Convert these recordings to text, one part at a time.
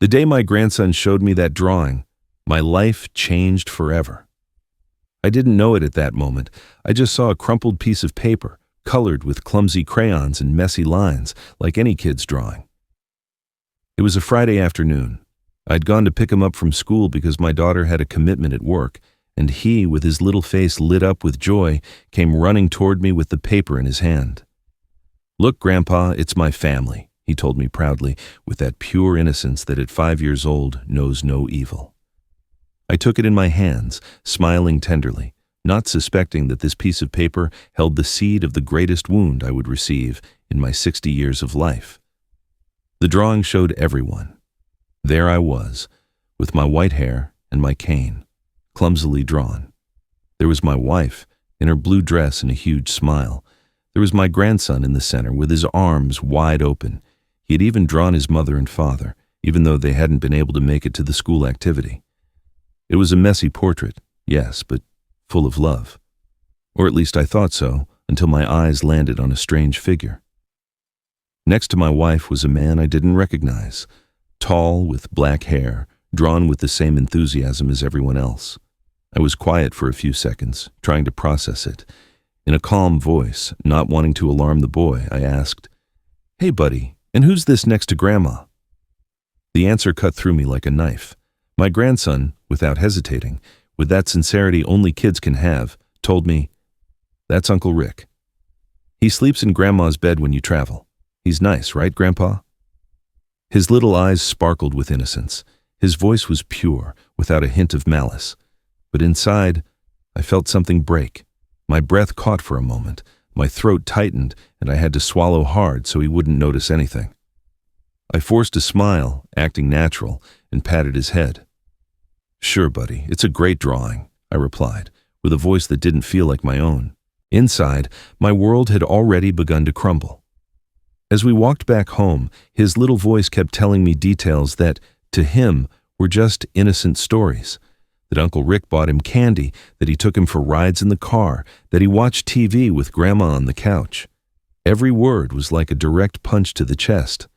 The day my grandson showed me that drawing, my life changed forever. I didn't know it at that moment. I just saw a crumpled piece of paper, colored with clumsy crayons and messy lines, like any kid's drawing. It was a Friday afternoon. I'd gone to pick him up from school because my daughter had a commitment at work, and he, with his little face lit up with joy, came running toward me with the paper in his hand. "Look, Grandpa, it's my family," he told me proudly, with that pure innocence that at 5 years old knows no evil. I took it in my hands, smiling tenderly, not suspecting that this piece of paper held the seed of the greatest wound I would receive in my 60 years of life. The drawing showed everyone. There I was, with my white hair and my cane, clumsily drawn. There was my wife, in her blue dress and a huge smile. There was my grandson in the center, with his arms wide open. He had even drawn his mother and father, even though they hadn't been able to make it to the school activity. It was a messy portrait, yes, but full of love. Or at least I thought so, until my eyes landed on a strange figure. Next to my wife was a man I didn't recognize, tall, with black hair, drawn with the same enthusiasm as everyone else. I was quiet for a few seconds, trying to process it. In a calm voice, not wanting to alarm the boy, I asked, "Hey, buddy, and who's this next to Grandma?" The answer cut through me like a knife. My grandson, without hesitating, with that sincerity only kids can have, told me, "That's Uncle Rick. He sleeps in Grandma's bed when you travel. He's nice, right, Grandpa?" His little eyes sparkled with innocence. His voice was pure, without a hint of malice. But inside, I felt something break. My breath caught for a moment, my throat tightened, and I had to swallow hard so he wouldn't notice anything. I forced a smile, acting natural, and patted his head. "Sure, buddy, it's a great drawing," I replied, with a voice that didn't feel like my own. Inside, my world had already begun to crumble. As we walked back home, his little voice kept telling me details that, to him, were just innocent stories. That Uncle Rick bought him candy, that he took him for rides in the car, that he watched TV with Grandma on the couch. Every word was like a direct punch to the chest.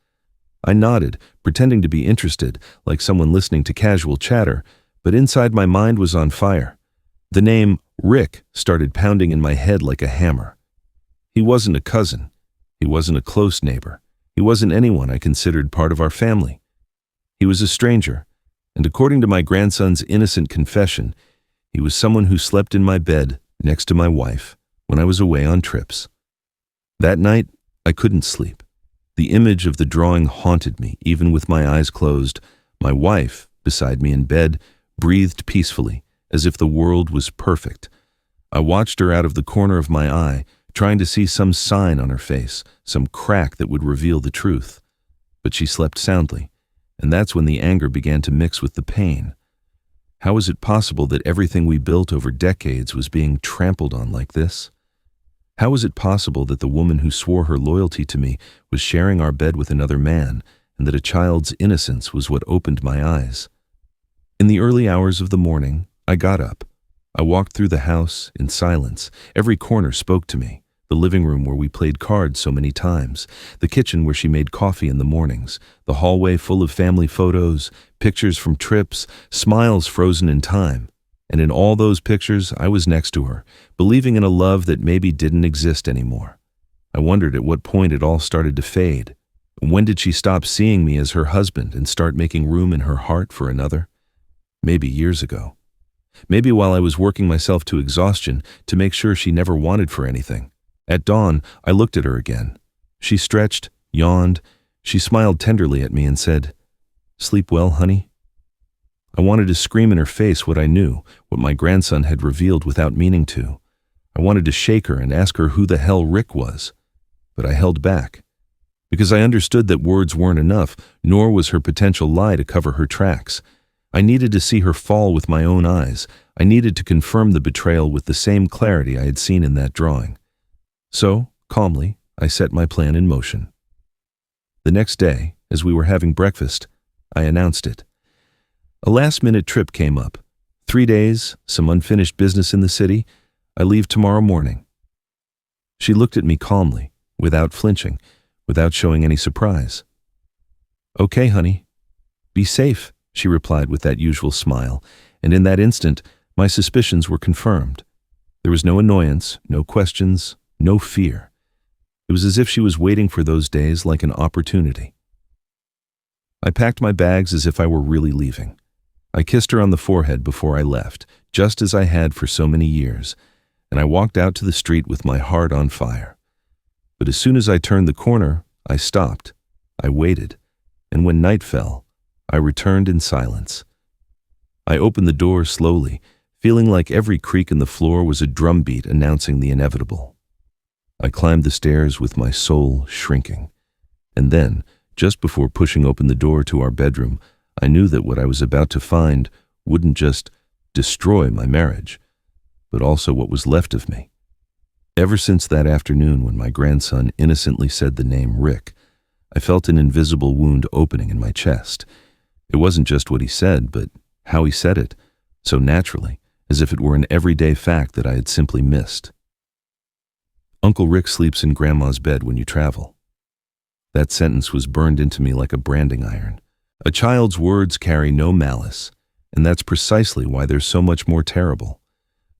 I nodded, pretending to be interested, like someone listening to casual chatter, but inside my mind was on fire. The name Rick started pounding in my head like a hammer. He wasn't a cousin. He wasn't a close neighbor. He wasn't anyone I considered part of our family. He was a stranger. And according to my grandson's innocent confession, he was someone who slept in my bed next to my wife when I was away on trips. That night, I couldn't sleep. The image of the drawing haunted me, even with my eyes closed. My wife, beside me in bed, breathed peacefully, as if the world was perfect. I watched her out of the corner of my eye, trying to see some sign on her face, some crack that would reveal the truth. But she slept soundly. And that's when the anger began to mix with the pain. How was it possible that everything we built over decades was being trampled on like this? How was it possible that the woman who swore her loyalty to me was sharing our bed with another man, and that a child's innocence was what opened my eyes? In the early hours of the morning, I got up. I walked through the house in silence. Every corner spoke to me. The living room where we played cards so many times, the kitchen where she made coffee in the mornings, the hallway full of family photos, pictures from trips, smiles frozen in time. And in all those pictures, I was next to her, believing in a love that maybe didn't exist anymore. I wondered at what point it all started to fade. When did she stop seeing me as her husband and start making room in her heart for another? Maybe years ago. Maybe while I was working myself to exhaustion to make sure she never wanted for anything. At dawn, I looked at her again. She stretched, yawned. She smiled tenderly at me and said, "Sleep well, honey?" I wanted to scream in her face what I knew, what my grandson had revealed without meaning to. I wanted to shake her and ask her who the hell Rick was. But I held back. Because I understood that words weren't enough, nor was her potential lie to cover her tracks. I needed to see her fall with my own eyes. I needed to confirm the betrayal with the same clarity I had seen in that drawing. So, calmly, I set my plan in motion. The next day, as we were having breakfast, I announced it. A last-minute trip came up. 3 days, some unfinished business in the city. I leave tomorrow morning. She looked at me calmly, without flinching, without showing any surprise. "Okay, honey. "Be safe," she replied with that usual smile, and in that instant, my suspicions were confirmed. There was no annoyance, no questions, no fear. It was as if she was waiting for those days like an opportunity. I packed my bags as if I were really leaving. I kissed her on the forehead before I left, just as I had for so many years, and I walked out to the street with my heart on fire. But as soon as I turned the corner, I stopped. I waited, and when night fell, I returned in silence. I opened the door slowly, feeling like every creak in the floor was a drumbeat announcing the inevitable. I climbed the stairs with my soul shrinking, and then, just before pushing open the door to our bedroom, I knew that what I was about to find wouldn't just destroy my marriage, but also what was left of me. Ever since that afternoon when my grandson innocently said the name Rick, I felt an invisible wound opening in my chest. It wasn't just what he said, but how he said it, so naturally, as if it were an everyday fact that I had simply missed. "Uncle Rick sleeps in Grandma's bed when you travel." That sentence was burned into me like a branding iron. A child's words carry no malice, and that's precisely why they're so much more terrible,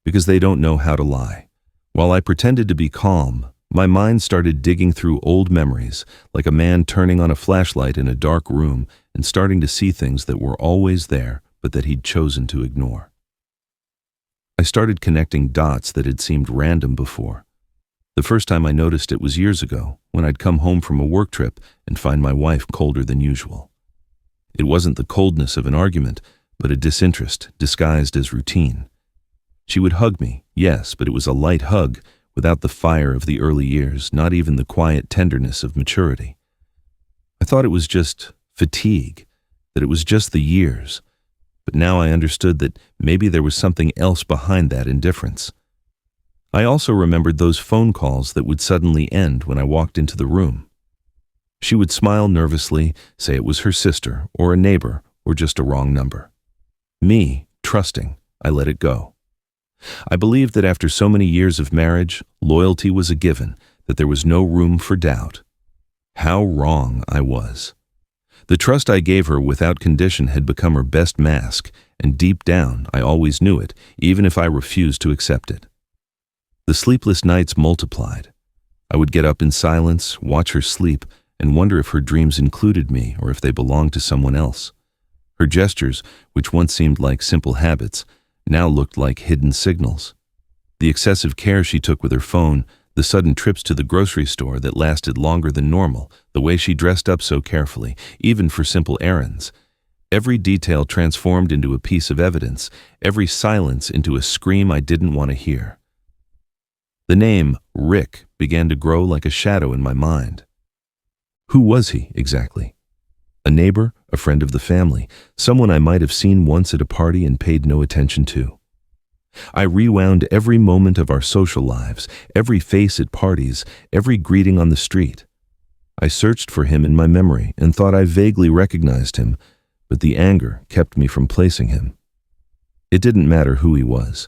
because they don't know how to lie. While I pretended to be calm, my mind started digging through old memories, like a man turning on a flashlight in a dark room and starting to see things that were always there, but that he'd chosen to ignore. I started connecting dots that had seemed random before. The first time I noticed it was years ago, when I'd come home from a work trip and find my wife colder than usual. It wasn't the coldness of an argument, but a disinterest disguised as routine. She would hug me, yes, but it was a light hug, without the fire of the early years, not even the quiet tenderness of maturity. I thought it was just fatigue, that it was just the years, but now I understood that maybe there was something else behind that indifference. I also remembered those phone calls that would suddenly end when I walked into the room. She would smile nervously, say it was her sister, or a neighbor, or just a wrong number. Me, trusting, I let it go. I believed that after so many years of marriage, loyalty was a given, that there was no room for doubt. How wrong I was. The trust I gave her without condition had become her best mask, and deep down, I always knew it, even if I refused to accept it. The sleepless nights multiplied. I would get up in silence, watch her sleep, and wonder if her dreams included me or if they belonged to someone else. Her gestures, which once seemed like simple habits, now looked like hidden signals. The excessive care she took with her phone, the sudden trips to the grocery store that lasted longer than normal, the way she dressed up so carefully, even for simple errands. Every detail transformed into a piece of evidence, every silence into a scream I didn't want to hear. The name, Rick, began to grow like a shadow in my mind. Who was he, exactly? A neighbor, a friend of the family, someone I might have seen once at a party and paid no attention to. I rewound every moment of our social lives, every face at parties, every greeting on the street. I searched for him in my memory and thought I vaguely recognized him, but the anger kept me from placing him. It didn't matter who he was.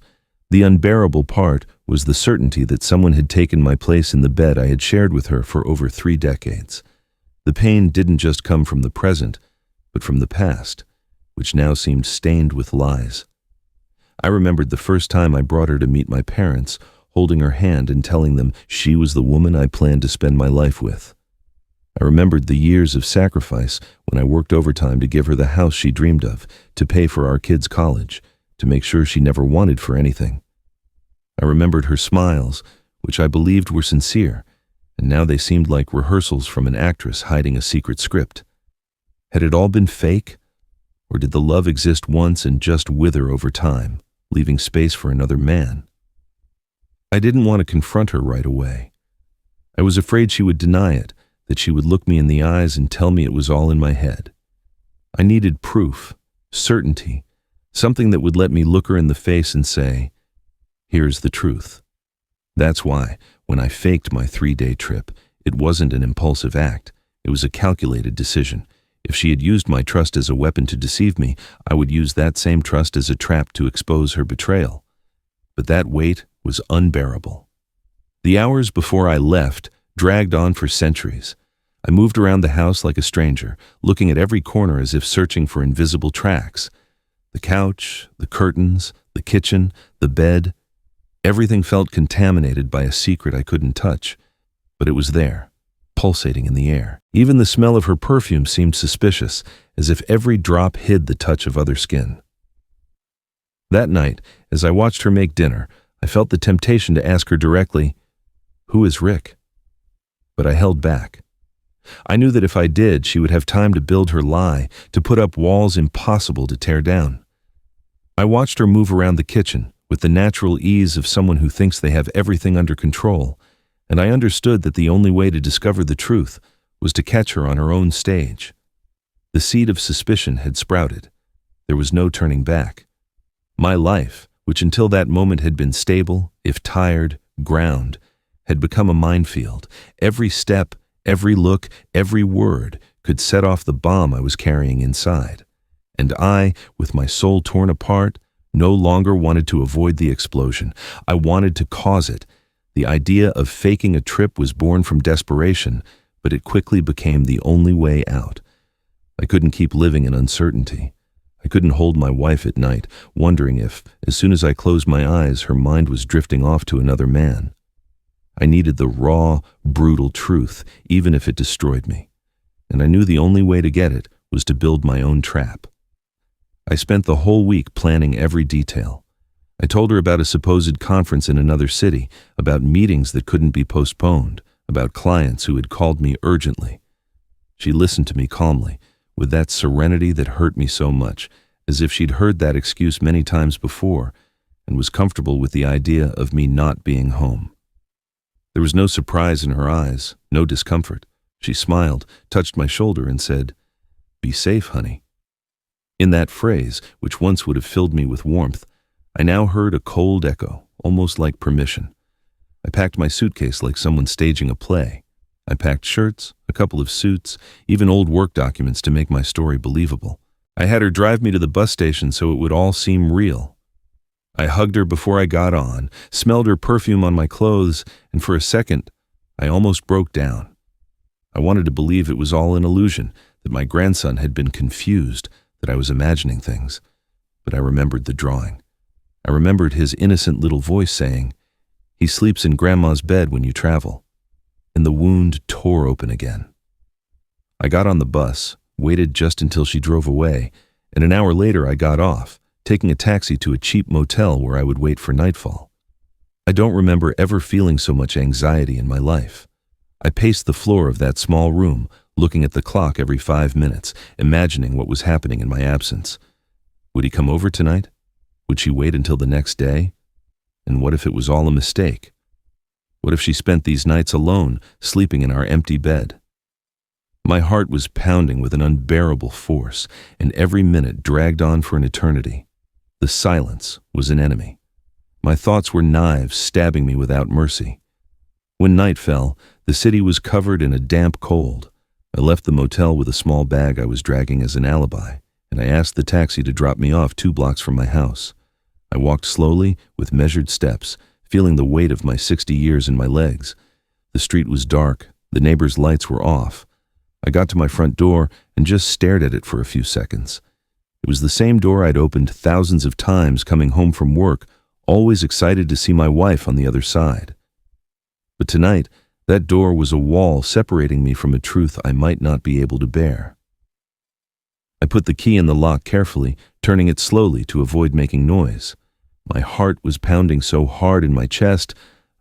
The unbearable part was the certainty that someone had taken my place in the bed I had shared with her for over 3 decades. The pain didn't just come from the present, but from the past, which now seemed stained with lies. I remembered the first time I brought her to meet my parents, holding her hand and telling them she was the woman I planned to spend my life with. I remembered the years of sacrifice when I worked overtime to give her the house she dreamed of, to pay for our kids' college, to make sure she never wanted for anything. I remembered her smiles, which I believed were sincere, and now they seemed like rehearsals from an actress hiding a secret script. Had it all been fake? Or did the love exist once and just wither over time, leaving space for another man? I didn't want to confront her right away. I was afraid she would deny it, that she would look me in the eyes and tell me it was all in my head. I needed proof, certainty, something that would let me look her in the face and say, "Here's the truth." That's why, when I faked my 3-day trip, it wasn't an impulsive act. It was a calculated decision. If she had used my trust as a weapon to deceive me, I would use that same trust as a trap to expose her betrayal. But that weight was unbearable. The hours before I left dragged on for centuries. I moved around the house like a stranger, looking at every corner as if searching for invisible tracks. The couch, the curtains, the kitchen, the bed, everything felt contaminated by a secret I couldn't touch. But it was there, pulsating in the air. Even the smell of her perfume seemed suspicious, as if every drop hid the touch of other skin. That night, as I watched her make dinner, I felt the temptation to ask her directly, "Who is Rick?" But I held back. I knew that if I did, she would have time to build her lie, to put up walls impossible to tear down. I watched her move around the kitchen with the natural ease of someone who thinks they have everything under control, and I understood that the only way to discover the truth was to catch her on her own stage. The seed of suspicion had sprouted. There was no turning back. My life, which until that moment had been stable, if tired, ground, had become a minefield. Every step, every look, every word could set off the bomb I was carrying inside. And I, with my soul torn apart, no longer wanted to avoid the explosion. I wanted to cause it. The idea of faking a trip was born from desperation, but it quickly became the only way out. I couldn't keep living in uncertainty. I couldn't hold my wife at night, wondering if, as soon as I closed my eyes, her mind was drifting off to another man. I needed the raw, brutal truth, even if it destroyed me. And I knew the only way to get it was to build my own trap. I spent the whole week planning every detail. I told her about a supposed conference in another city, about meetings that couldn't be postponed, about clients who had called me urgently. She listened to me calmly, with that serenity that hurt me so much, as if she'd heard that excuse many times before, and was comfortable with the idea of me not being home. There was no surprise in her eyes, no discomfort. She smiled, touched my shoulder, and said, "Be safe, honey." In that phrase, which once would have filled me with warmth, I now heard a cold echo, almost like permission. I packed my suitcase like someone staging a play. I packed shirts, a couple of suits, even old work documents to make my story believable. I had her drive me to the bus station so it would all seem real. I hugged her before I got on, smelled her perfume on my clothes, and for a second, I almost broke down. I wanted to believe it was all an illusion, that my grandson had been confused, that I was imagining things. But I remembered the drawing. I remembered his innocent little voice saying, "He sleeps in Grandma's bed when you travel." And the wound tore open again. I got on the bus, waited just until she drove away, and an hour later I got off, taking a taxi to a cheap motel where I would wait for nightfall. I don't remember ever feeling so much anxiety in my life. I paced the floor of that small room, looking at the clock every 5 minutes, imagining what was happening in my absence. Would he come over tonight? Would she wait until the next day? And what if it was all a mistake? What if she spent these nights alone, sleeping in our empty bed? My heart was pounding with an unbearable force, and every minute dragged on for an eternity. The silence was an enemy. My thoughts were knives stabbing me without mercy. When night fell, the city was covered in a damp cold. I left the motel with a small bag I was dragging as an alibi, and I asked the taxi to drop me off 2 blocks from my house. I walked slowly, with measured steps, feeling the weight of my 60 years in my legs. The street was dark, the neighbors' lights were off. I got to my front door and just stared at it for a few seconds. It was the same door I'd opened thousands of times coming home from work, always excited to see my wife on the other side. But tonight, that door was a wall separating me from a truth I might not be able to bear. I put the key in the lock carefully, turning it slowly to avoid making noise. My heart was pounding so hard in my chest,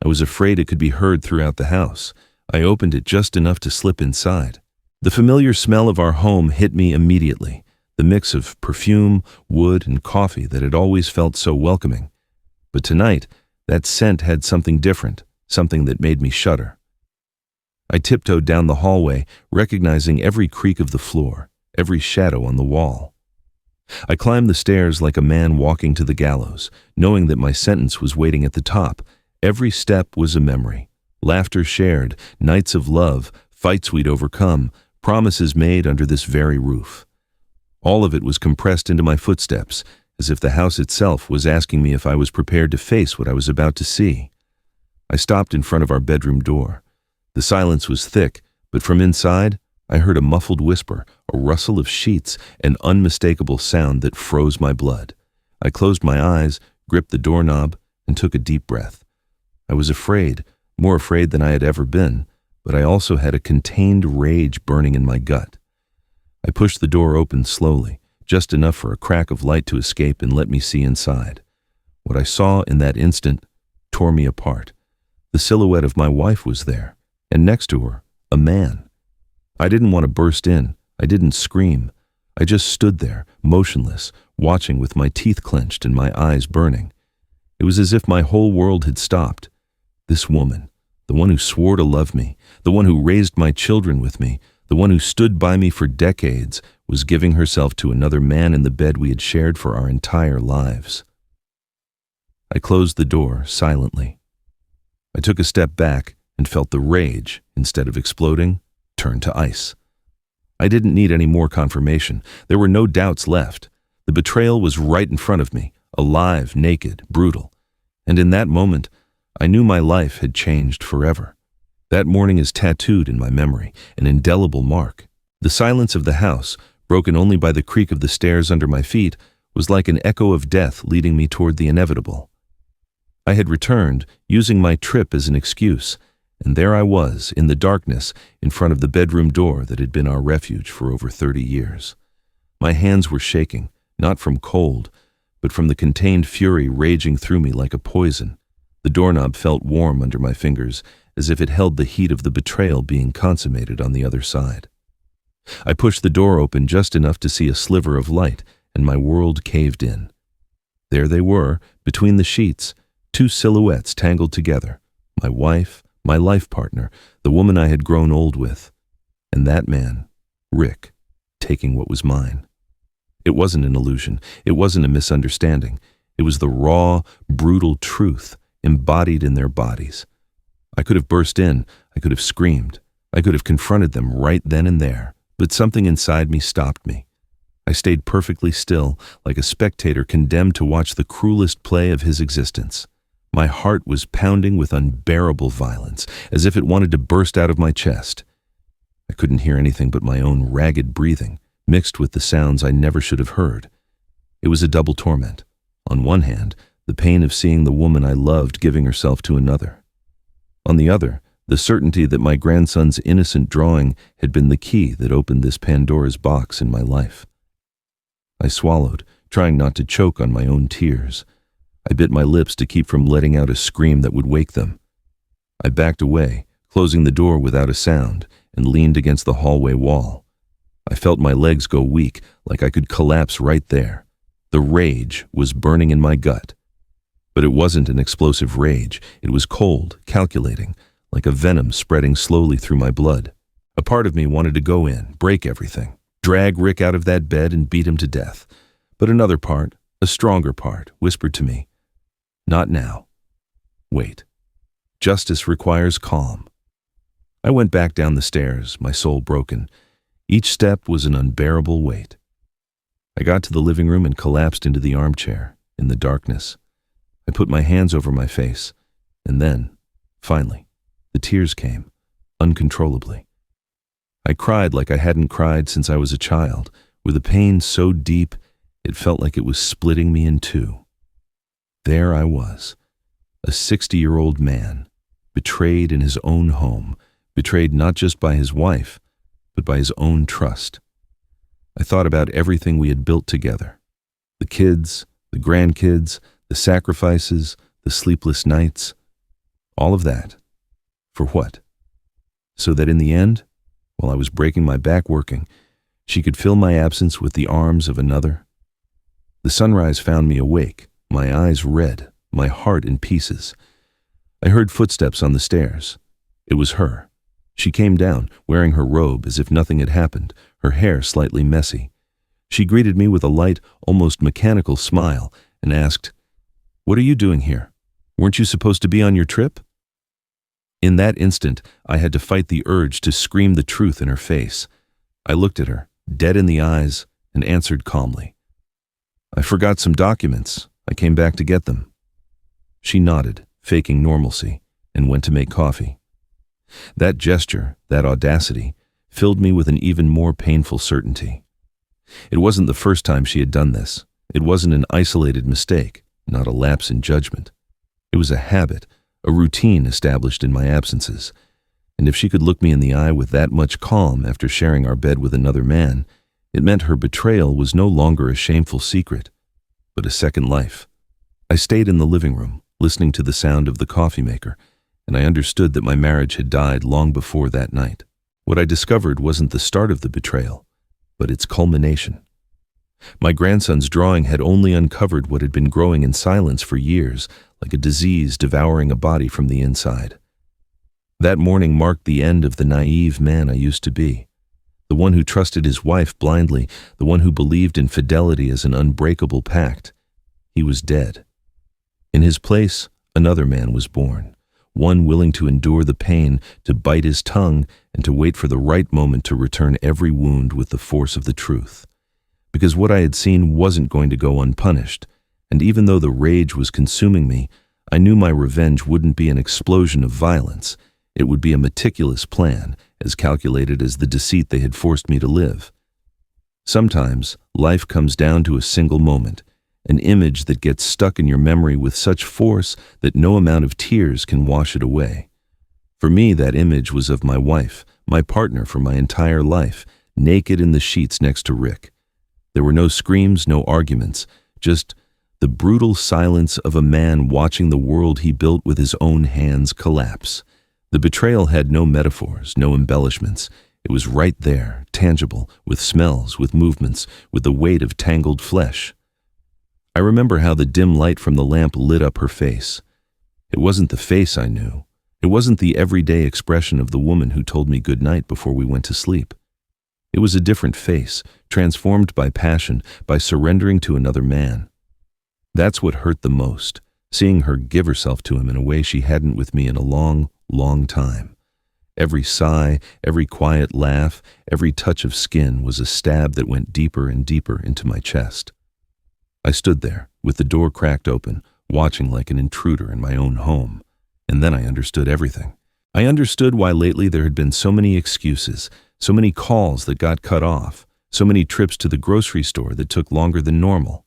I was afraid it could be heard throughout the house. I opened it just enough to slip inside. The familiar smell of our home hit me immediately, the mix of perfume, wood, and coffee that had always felt so welcoming. But tonight, that scent had something different, something that made me shudder. I tiptoed down the hallway, recognizing every creak of the floor, every shadow on the wall. I climbed the stairs like a man walking to the gallows, knowing that my sentence was waiting at the top. Every step was a memory. Laughter shared, nights of love, fights we'd overcome, promises made under this very roof. All of it was compressed into my footsteps, as if the house itself was asking me if I was prepared to face what I was about to see. I stopped in front of our bedroom door. The silence was thick, But from inside, I heard a muffled whisper, a rustle of sheets, an unmistakable sound that froze my blood. I closed my eyes, gripped the doorknob, and took a deep breath. I was afraid, more afraid than I had ever been, but I also had a contained rage burning in my gut. I pushed the door open slowly, just enough for a crack of light to escape and let me see inside. What I saw in that instant tore me apart. The silhouette of my wife was there, and next to her, a man. I didn't want to burst in. I didn't scream. I just stood there, motionless, watching with my teeth clenched and my eyes burning. It was as if my whole world had stopped. This woman, the one who swore to love me, the one who raised my children with me, the one who stood by me for decades, was giving herself to another man in the bed we had shared for our entire lives. I closed the door silently. I took a step back and felt the rage, instead of exploding, turn to ice. I didn't need any more confirmation. There were no doubts left. The betrayal was right in front of me, alive, naked, brutal. And in that moment, I knew my life had changed forever. That morning is tattooed in my memory, an indelible mark. The silence of the house, broken only by the creak of the stairs under my feet, was like an echo of death leading me toward the inevitable. I had returned, using my trip as an excuse, and there I was, in the darkness, in front of the bedroom door that had been our refuge for over 30 years. My hands were shaking, not from cold, but from the contained fury raging through me like a poison. The doorknob felt warm under my fingers, as if it held the heat of the betrayal being consummated on the other side. I pushed the door open just enough to see a sliver of light, and my world caved in. There they were, between the sheets, two silhouettes tangled together, my wife, my life partner, the woman I had grown old with, and that man, Rick, taking what was mine. It wasn't an illusion. It wasn't a misunderstanding. It was the raw, brutal truth embodied in their bodies. I could have burst in. I could have screamed. I could have confronted them right then and there, but something inside me stopped me. I stayed perfectly still, like a spectator condemned to watch the cruelest play of his existence. My heart was pounding with unbearable violence, as if it wanted to burst out of my chest. I couldn't hear anything but my own ragged breathing, mixed with the sounds I never should have heard. It was a double torment. On one hand, the pain of seeing the woman I loved giving herself to another. On the other, the certainty that my grandson's innocent drawing had been the key that opened this Pandora's box in my life. I swallowed, trying not to choke on my own tears. I bit my lips to keep from letting out a scream that would wake them. I backed away, closing the door without a sound, and leaned against the hallway wall. I felt my legs go weak, like I could collapse right there. The rage was burning in my gut. But it wasn't an explosive rage. It was cold, calculating, like a venom spreading slowly through my blood. A part of me wanted to go in, break everything, drag Rick out of that bed and beat him to death. But another part, a stronger part, whispered to me, "Not now. Wait. Justice requires calm." I went back down the stairs, my soul broken. Each step was an unbearable weight. I got to the living room and collapsed into the armchair, in the darkness. I put my hands over my face, and then, finally, the tears came, uncontrollably. I cried like I hadn't cried since I was a child, with a pain so deep it felt like it was splitting me in two. There I was, a 60-year-old man, betrayed in his own home, betrayed not just by his wife, but by his own trust. I thought about everything we had built together. The kids, the grandkids, the sacrifices, the sleepless nights. All of that. For what? So that in the end, while I was breaking my back working, she could fill my absence with the arms of another. The sunrise found me awake, my eyes red, my heart in pieces. I heard footsteps on the stairs. It was her. She came down, wearing her robe as if nothing had happened, her hair slightly messy. She greeted me with a light, almost mechanical smile and asked, "What are you doing here? Weren't you supposed to be on your trip?" In that instant, I had to fight the urge to scream the truth in her face. I looked at her, dead in the eyes, and answered calmly, "I forgot some documents. I came back to get them." She nodded, faking normalcy, and went to make coffee. That gesture, that audacity, filled me with an even more painful certainty. It wasn't the first time she had done this. It wasn't an isolated mistake, not a lapse in judgment. It was a habit, a routine established in my absences. And if she could look me in the eye with that much calm after sharing our bed with another man, it meant her betrayal was no longer a shameful secret, but a second life. I stayed in the living room, listening to the sound of the coffee maker, and I understood that my marriage had died long before that night. What I discovered wasn't the start of the betrayal, but its culmination. My grandson's drawing had only uncovered what had been growing in silence for years, like a disease devouring a body from the inside. That morning marked the end of the naive man I used to be, the one who trusted his wife blindly, the one who believed in fidelity as an unbreakable pact. He was dead. In his place, another man was born, one willing to endure the pain, to bite his tongue, and to wait for the right moment to return every wound with the force of the truth. Because what I had seen wasn't going to go unpunished, and even though the rage was consuming me, I knew my revenge wouldn't be an explosion of violence. It would be a meticulous plan, as calculated as the deceit they had forced me to live. Sometimes, life comes down to a single moment, an image that gets stuck in your memory with such force that no amount of tears can wash it away. For me, that image was of my wife, my partner for my entire life, naked in the sheets next to Rick. There were no screams, no arguments, just the brutal silence of a man watching the world he built with his own hands collapse. The betrayal had no metaphors, no embellishments. It was right there, tangible, with smells, with movements, with the weight of tangled flesh. I remember how the dim light from the lamp lit up her face. It wasn't the face I knew. It wasn't the everyday expression of the woman who told me good night before we went to sleep. It was a different face, transformed by passion, by surrendering to another man. That's what hurt the most, seeing her give herself to him in a way she hadn't with me in a long, long time. Every sigh, every quiet laugh, every touch of skin was a stab that went deeper and deeper into my chest. I stood there, with the door cracked open, watching like an intruder in my own home. And then I understood everything. I understood why lately there had been so many excuses, so many calls that got cut off, so many trips to the grocery store that took longer than normal.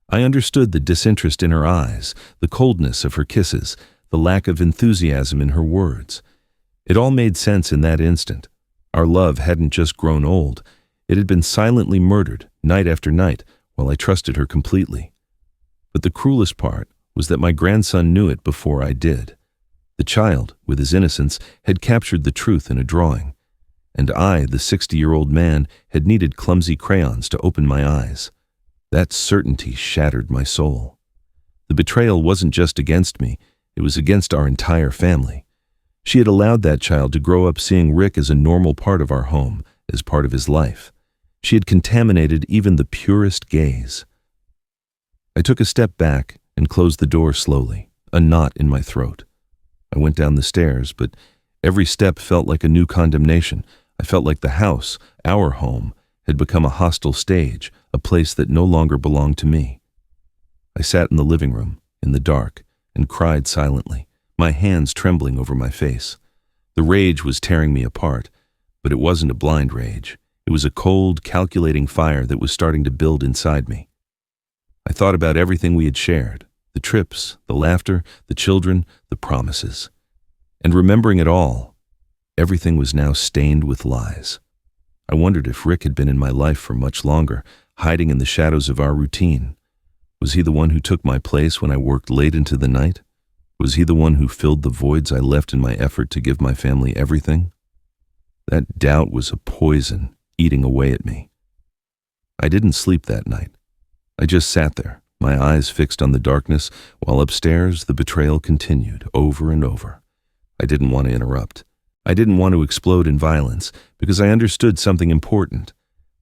I understood the disinterest in her eyes, the coldness of her kisses, the lack of enthusiasm in her words. It all made sense in that instant. Our love hadn't just grown old. It had been silently murdered, night after night, while I trusted her completely. But the cruelest part was that my grandson knew it before I did. The child, with his innocence, had captured the truth in a drawing. And I, the 60-year-old man, had needed clumsy crayons to open my eyes. That certainty shattered my soul. The betrayal wasn't just against me, it was against our entire family. She had allowed that child to grow up seeing Rick as a normal part of our home, as part of his life. She had contaminated even the purest gaze. I took a step back and closed the door slowly, a knot in my throat. I went down the stairs, but every step felt like a new condemnation. I felt like the house, our home, had become a hostile stage, a place that no longer belonged to me. I sat in the living room, in the dark, and cried silently, my hands trembling over my face. The rage was tearing me apart, but it wasn't a blind rage. It was a cold, calculating fire that was starting to build inside me. I thought about everything we had shared, the trips, the laughter, the children, the promises. And remembering it all, everything was now stained with lies. I wondered if Rick had been in my life for much longer, hiding in the shadows of our routine. Was he the one who took my place when I worked late into the night? Was he the one who filled the voids I left in my effort to give my family everything? That doubt was a poison eating away at me. I didn't sleep that night. I just sat there, my eyes fixed on the darkness, while upstairs the betrayal continued over and over. I didn't want to interrupt. I didn't want to explode in violence, because I understood something important.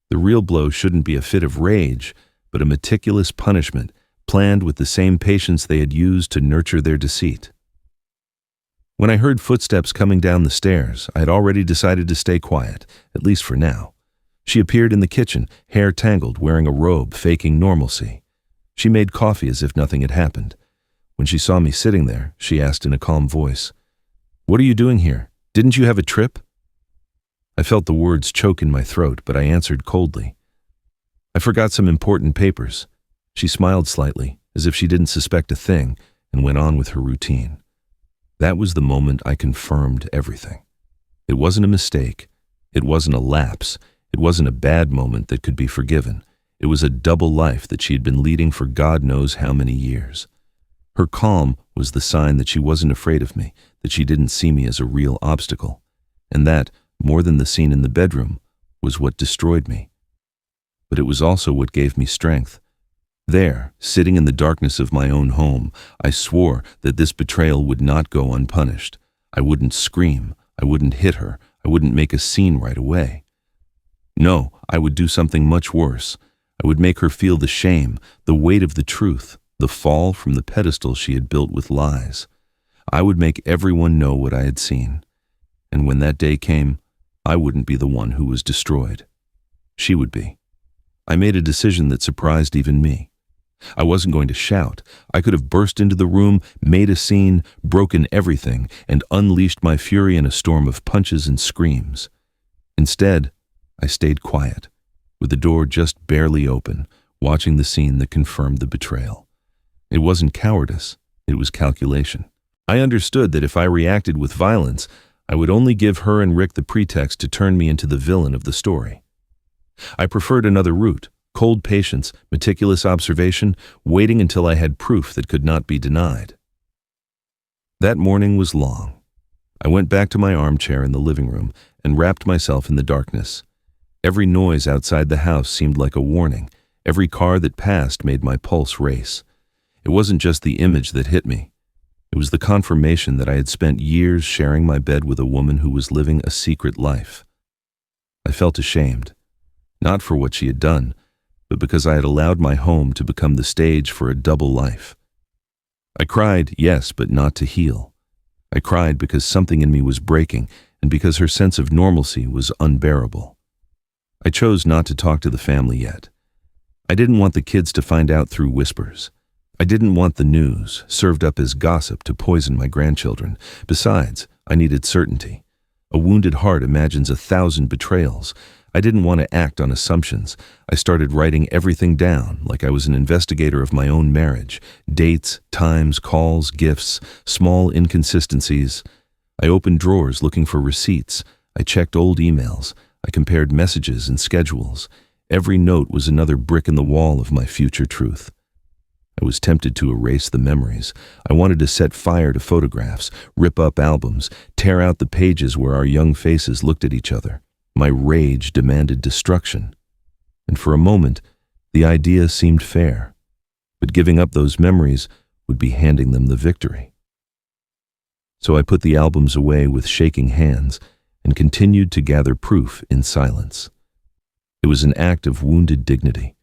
The real blow shouldn't be a fit of rage, but a meticulous punishment, planned with the same patience they had used to nurture their deceit. When I heard footsteps coming down the stairs, I had already decided to stay quiet, at least for now. She appeared in the kitchen, hair tangled, wearing a robe, faking normalcy. She made coffee as if nothing had happened. When she saw me sitting there, she asked in a calm voice, "What are you doing here? Didn't you have a trip? I felt the words choke in my throat, but I answered coldly. I forgot some important papers. She smiled slightly, as if she didn't suspect a thing, and went on with her routine. That was the moment I confirmed everything. It wasn't a mistake. It wasn't a lapse. It wasn't a bad moment that could be forgiven. It was a double life that she had been leading for God knows how many years. Her calm was the sign that she wasn't afraid of me, that she didn't see me as a real obstacle. And that, more than the scene in the bedroom, was what destroyed me. But it was also what gave me strength. There, sitting in the darkness of my own home, I swore that this betrayal would not go unpunished. I wouldn't scream. I wouldn't hit her. I wouldn't make a scene right away. No, I would do something much worse. I would make her feel the shame, the weight of the truth, the fall from the pedestal she had built with lies. I would make everyone know what I had seen. And when that day came, I wouldn't be the one who was destroyed. She would be. I made a decision that surprised even me. I wasn't going to shout. I could have burst into the room, made a scene, broken everything, and unleashed my fury in a storm of punches and screams. Instead, I stayed quiet, with the door just barely open, watching the scene that confirmed the betrayal. It wasn't cowardice, it was calculation. I understood that if I reacted with violence, I would only give her and Rick the pretext to turn me into the villain of the story. I preferred another route, cold patience, meticulous observation, waiting until I had proof that could not be denied. That morning was long. I went back to my armchair in the living room and wrapped myself in the darkness. Every noise outside the house seemed like a warning. Every car that passed made my pulse race. It wasn't just the image that hit me. It was the confirmation that I had spent years sharing my bed with a woman who was living a secret life. I felt ashamed, not for what she had done, but because I had allowed my home to become the stage for a double life. I cried, yes, but not to heal. I cried because something in me was breaking and because her sense of normalcy was unbearable. I chose not to talk to the family yet. I didn't want the kids to find out through whispers. I didn't want the news, served up as gossip, to poison my grandchildren. Besides, I needed certainty. A wounded heart imagines 1,000 betrayals. I didn't want to act on assumptions. I started writing everything down, like I was an investigator of my own marriage. Dates, times, calls, gifts, small inconsistencies. I opened drawers looking for receipts. I checked old emails. I compared messages and schedules. Every note was another brick in the wall of my future truth. I was tempted to erase the memories. I wanted to set fire to photographs, rip up albums, tear out the pages where our young faces looked at each other. My rage demanded destruction. And for a moment, the idea seemed fair. But giving up those memories would be handing them the victory. So I put the albums away with shaking hands and continued to gather proof in silence. It was an act of wounded dignity.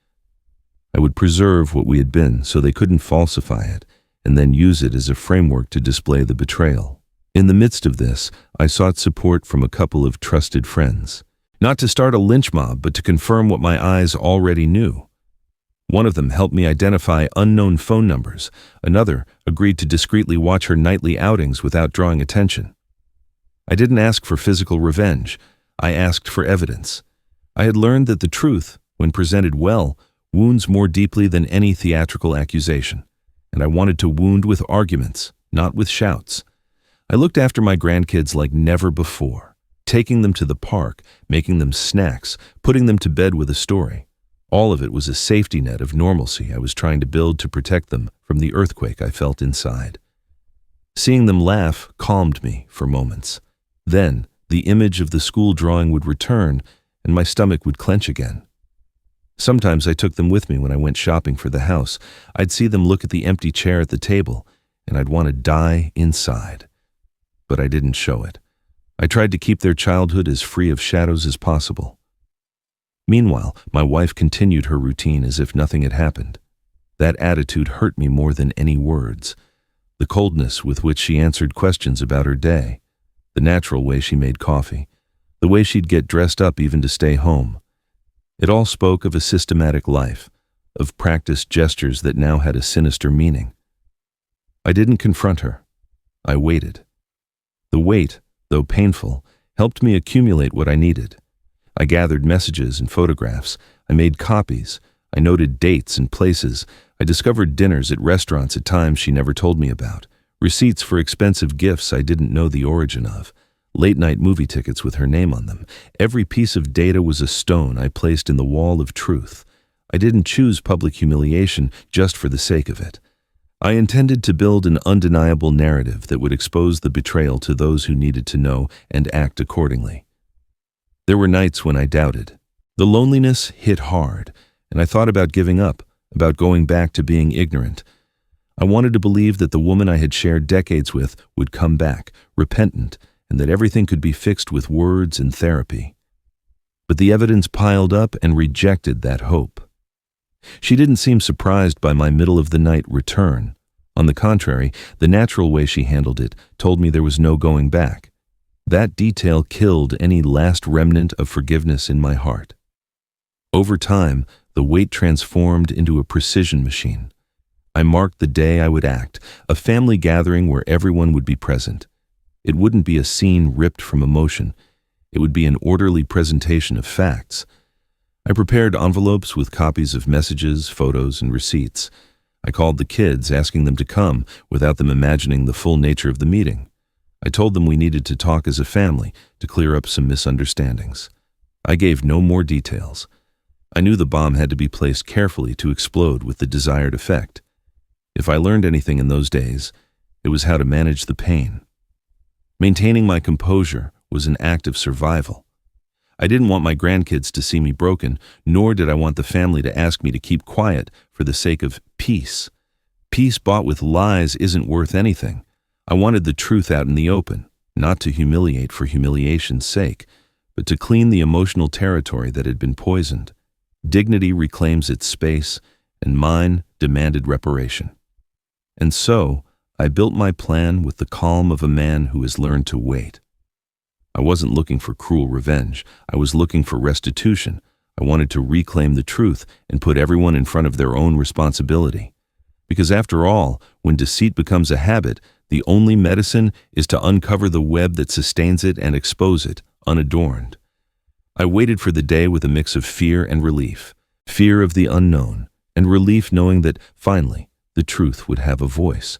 I would preserve what we had been so they couldn't falsify it, and then use it as a framework to display the betrayal. In the midst of this, I sought support from a couple of trusted friends. Not to start a lynch mob, but to confirm what my eyes already knew. One of them helped me identify unknown phone numbers. Another agreed to discreetly watch her nightly outings without drawing attention. I didn't ask for physical revenge. I asked for evidence. I had learned that the truth, when presented well, wounds more deeply than any theatrical accusation, and I wanted to wound with arguments, not with shouts. I looked after my grandkids like never before, taking them to the park, making them snacks, putting them to bed with a story. All of it was a safety net of normalcy I was trying to build to protect them from the earthquake I felt inside. Seeing them laugh calmed me for moments. Then, the image of the school drawing would return, and my stomach would clench again. Sometimes I took them with me when I went shopping for the house. I'd see them look at the empty chair at the table, and I'd want to die inside. But I didn't show it. I tried to keep their childhood as free of shadows as possible. Meanwhile, my wife continued her routine as if nothing had happened. That attitude hurt me more than any words. The coldness with which she answered questions about her day, the natural way she made coffee, the way she'd get dressed up even to stay home. It all spoke of a systematic life, of practiced gestures that now had a sinister meaning. I didn't confront her. I waited. The though painful, helped me accumulate what I needed. I gathered messages and photographs. I made copies. I noted dates and places. I discovered dinners at restaurants at times she never told me about, receipts for expensive gifts I didn't know the origin of, late-night movie tickets with her name on them. Every piece of data was a stone I placed in the wall of truth. I didn't choose public humiliation just for the sake of it. I intended to build an undeniable narrative that would expose the betrayal to those who needed to know and act accordingly. There were nights when I doubted. The loneliness hit hard, and I thought about giving up, about going back to being ignorant. I wanted to believe that the woman I had shared decades with would come back, repentant, and that everything could be fixed with words and therapy. But the evidence piled up and rejected that hope. She didn't seem surprised by my middle-of-the-night return. On the contrary, the natural way she handled it told me there was no going back. That detail killed any last remnant of forgiveness in my heart. Over time, the weight transformed into a precision machine. I marked the day I would act, a family gathering where everyone would be present. It wouldn't be a scene ripped from emotion. It would be an orderly presentation of facts. I prepared envelopes with copies of messages, photos, and receipts. I called the kids, asking them to come, without them imagining the full nature of the meeting. I told them we needed to talk as a family to clear up some misunderstandings. I gave no more details. I knew the bomb had to be placed carefully to explode with the desired effect. If I learned anything in those days, it was how to manage the pain. Maintaining my composure was an act of survival. I didn't want my grandkids to see me broken, nor did I want the family to ask me to keep quiet for the sake of peace. Peace bought with lies isn't worth anything. I wanted the truth out in the open, not to humiliate for humiliation's sake, but to clean the emotional territory that had been poisoned. Dignity reclaims its space, and mine demanded reparation. And so, I built my plan with the calm of a man who has learned to wait. I wasn't looking for cruel revenge. I was looking for restitution. I wanted to reclaim the truth and put everyone in front of their own responsibility. Because after all, when deceit becomes a habit, the only medicine is to uncover the web that sustains it and expose it, unadorned. I waited for the day with a mix of fear and relief, fear of the unknown, and relief knowing that, finally, the truth would have a voice.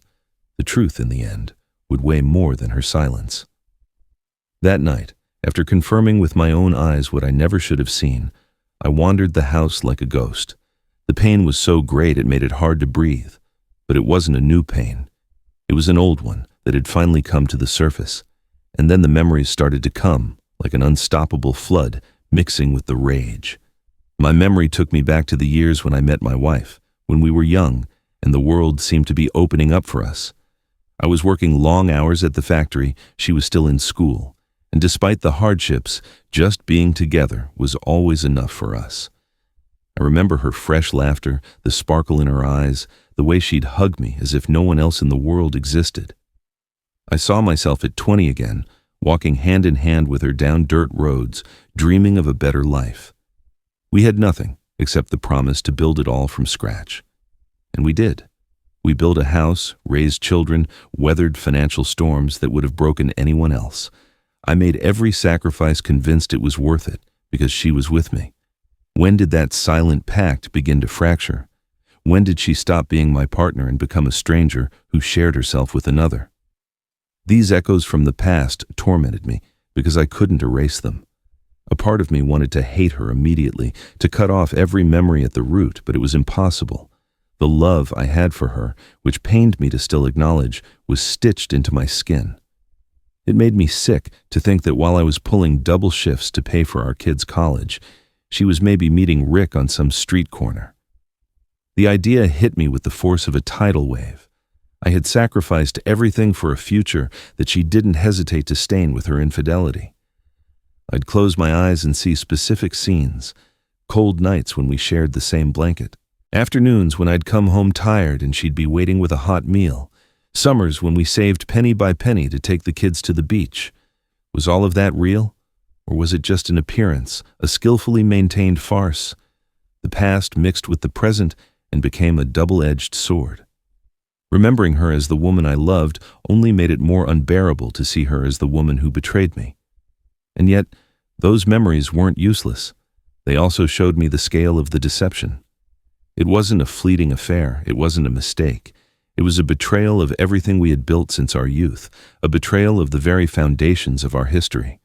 The truth, in the end, would weigh more than her silence. That night, after confirming with my own eyes what I never should have seen, I wandered the house like a ghost. The pain was so great it made it hard to breathe, but it wasn't a new pain. It was an old one that had finally come to the surface, and then the memories started to come, like an unstoppable flood, mixing with the rage. My memory took me back to the years when I met my wife, when we were young, and the world seemed to be opening up for us. I was working long hours at the factory, she was still in school, and despite the hardships, just being together was always enough for us. I remember her fresh laughter, the sparkle in her eyes, the way she'd hug me as if no one else in the world existed. I saw myself at 20 again, walking hand in hand with her down dirt roads, dreaming of a better life. We had nothing except the promise to build it all from scratch. And we did. We built a house, raised children, weathered financial storms that would have broken anyone else. I made every sacrifice convinced it was worth it because she was with me. When did that silent pact begin to fracture? When did she stop being my partner and become a stranger who shared herself with another? These echoes from the past tormented me because I couldn't erase them. A part of me wanted to hate her immediately, to cut off every memory at the root, but it was impossible. The love I had for her, which pained me to still acknowledge, was stitched into my skin. It made me sick to think that while I was pulling double shifts to pay for our kids' college, she was maybe meeting Rick on some street corner. The idea hit me with the force of a tidal wave. I had sacrificed everything for a future that she didn't hesitate to stain with her infidelity. I'd close my eyes and see specific scenes, cold nights when we shared the same blanket, afternoons when I'd come home tired and she'd be waiting with a hot meal, summers when we saved penny by penny to take the kids to the beach. Was all of that real? Or was it just an appearance, a skillfully maintained farce? The past mixed with the present and became a double-edged sword. Remembering her as the woman I loved only made it more unbearable to see her as the woman who betrayed me. And yet, those memories weren't useless. They also showed me the scale of the deception. It wasn't a fleeting affair. It wasn't a mistake. It was a betrayal of everything we had built since our youth, a betrayal of the very foundations of our history.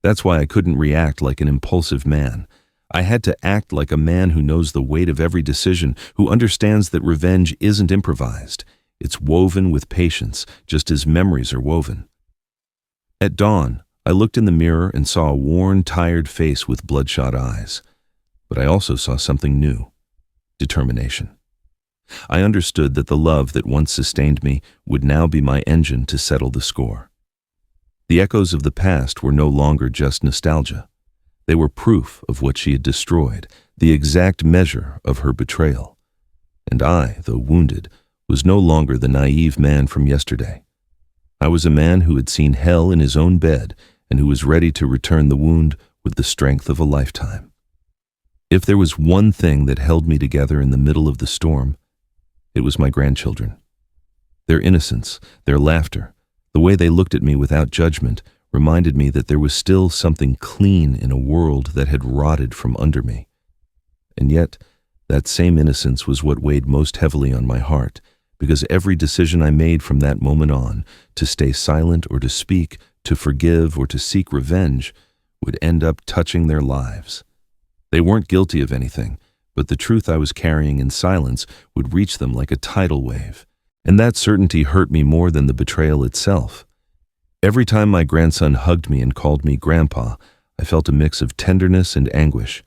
That's why I couldn't react like an impulsive man. I had to act like a man who knows the weight of every decision, who understands that revenge isn't improvised. It's woven with patience, just as memories are woven. At dawn, I looked in the mirror and saw a worn, tired face with bloodshot eyes. But I also saw something new: determination. I understood that the love that once sustained me would now be my engine to settle the score. The echoes of the past were no longer just nostalgia. They were proof of what she had destroyed, the exact measure of her betrayal. And I, though wounded, was no longer the naive man from yesterday. I was a man who had seen hell in his own bed and who was ready to return the wound with the strength of a lifetime. If there was one thing that held me together in the middle of the storm, it was my grandchildren. Their innocence, their laughter, the way they looked at me without judgment reminded me that there was still something clean in a world that had rotted from under me. And yet, that same innocence was what weighed most heavily on my heart, because every decision I made from that moment on, to stay silent or to speak, to forgive or to seek revenge, would end up touching their lives. They weren't guilty of anything, but the truth I was carrying in silence would reach them like a tidal wave, and that certainty hurt me more than the betrayal itself. Every time my grandson hugged me and called me Grandpa, I felt a mix of tenderness and anguish.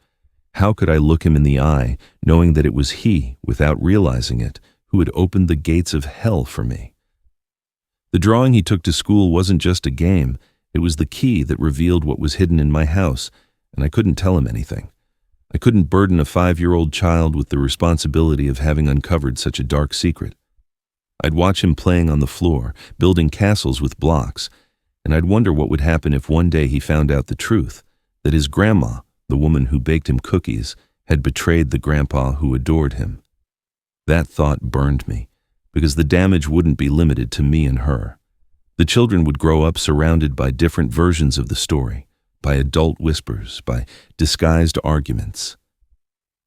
How could I look him in the eye, knowing that it was he, without realizing it, who had opened the gates of hell for me? The drawing he took to school wasn't just a game, it was the key that revealed what was hidden in my house, and I couldn't tell him anything. I couldn't burden a 5-year-old child with the responsibility of having uncovered such a dark secret. I'd watch him playing on the floor, building castles with blocks, and I'd wonder what would happen if one day he found out the truth, that his grandma, the woman who baked him cookies, had betrayed the grandpa who adored him. That thought burned me, because the damage wouldn't be limited to me and her. The children would grow up surrounded by different versions of the story, by adult whispers, by disguised arguments.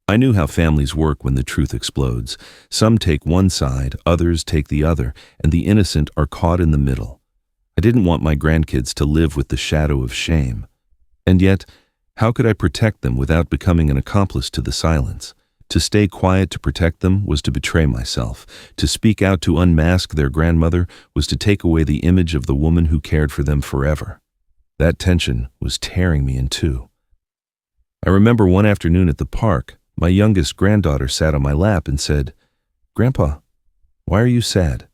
I knew how families work when the truth explodes. Some take one side, others take the other, and the innocent are caught in the middle. I didn't want my grandkids to live with the shadow of shame. And yet, how could I protect them without becoming an accomplice to the silence? To stay quiet to protect them was to betray myself. To speak out to unmask their grandmother was to take away the image of the woman who cared for them forever. That tension was tearing me in two. I remember one afternoon at the park, my youngest granddaughter sat on my lap and said, "Grandpa, why are you sad?"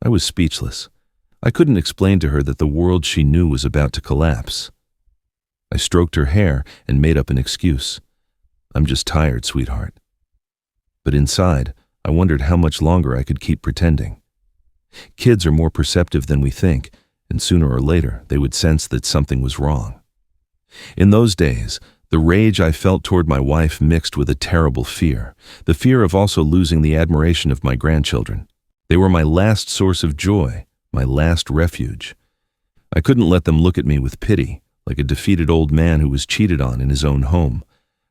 I was speechless. I couldn't explain to her that the world she knew was about to collapse. I stroked her hair and made up an excuse. "I'm just tired, sweetheart." But inside, I wondered how much longer I could keep pretending. Kids are more perceptive than we think, and sooner or later they would sense that something was wrong. In those days, the rage I felt toward my wife mixed with a terrible fear, the fear of also losing the admiration of my grandchildren. They were my last source of joy, my last refuge. I couldn't let them look at me with pity, like a defeated old man who was cheated on in his own home.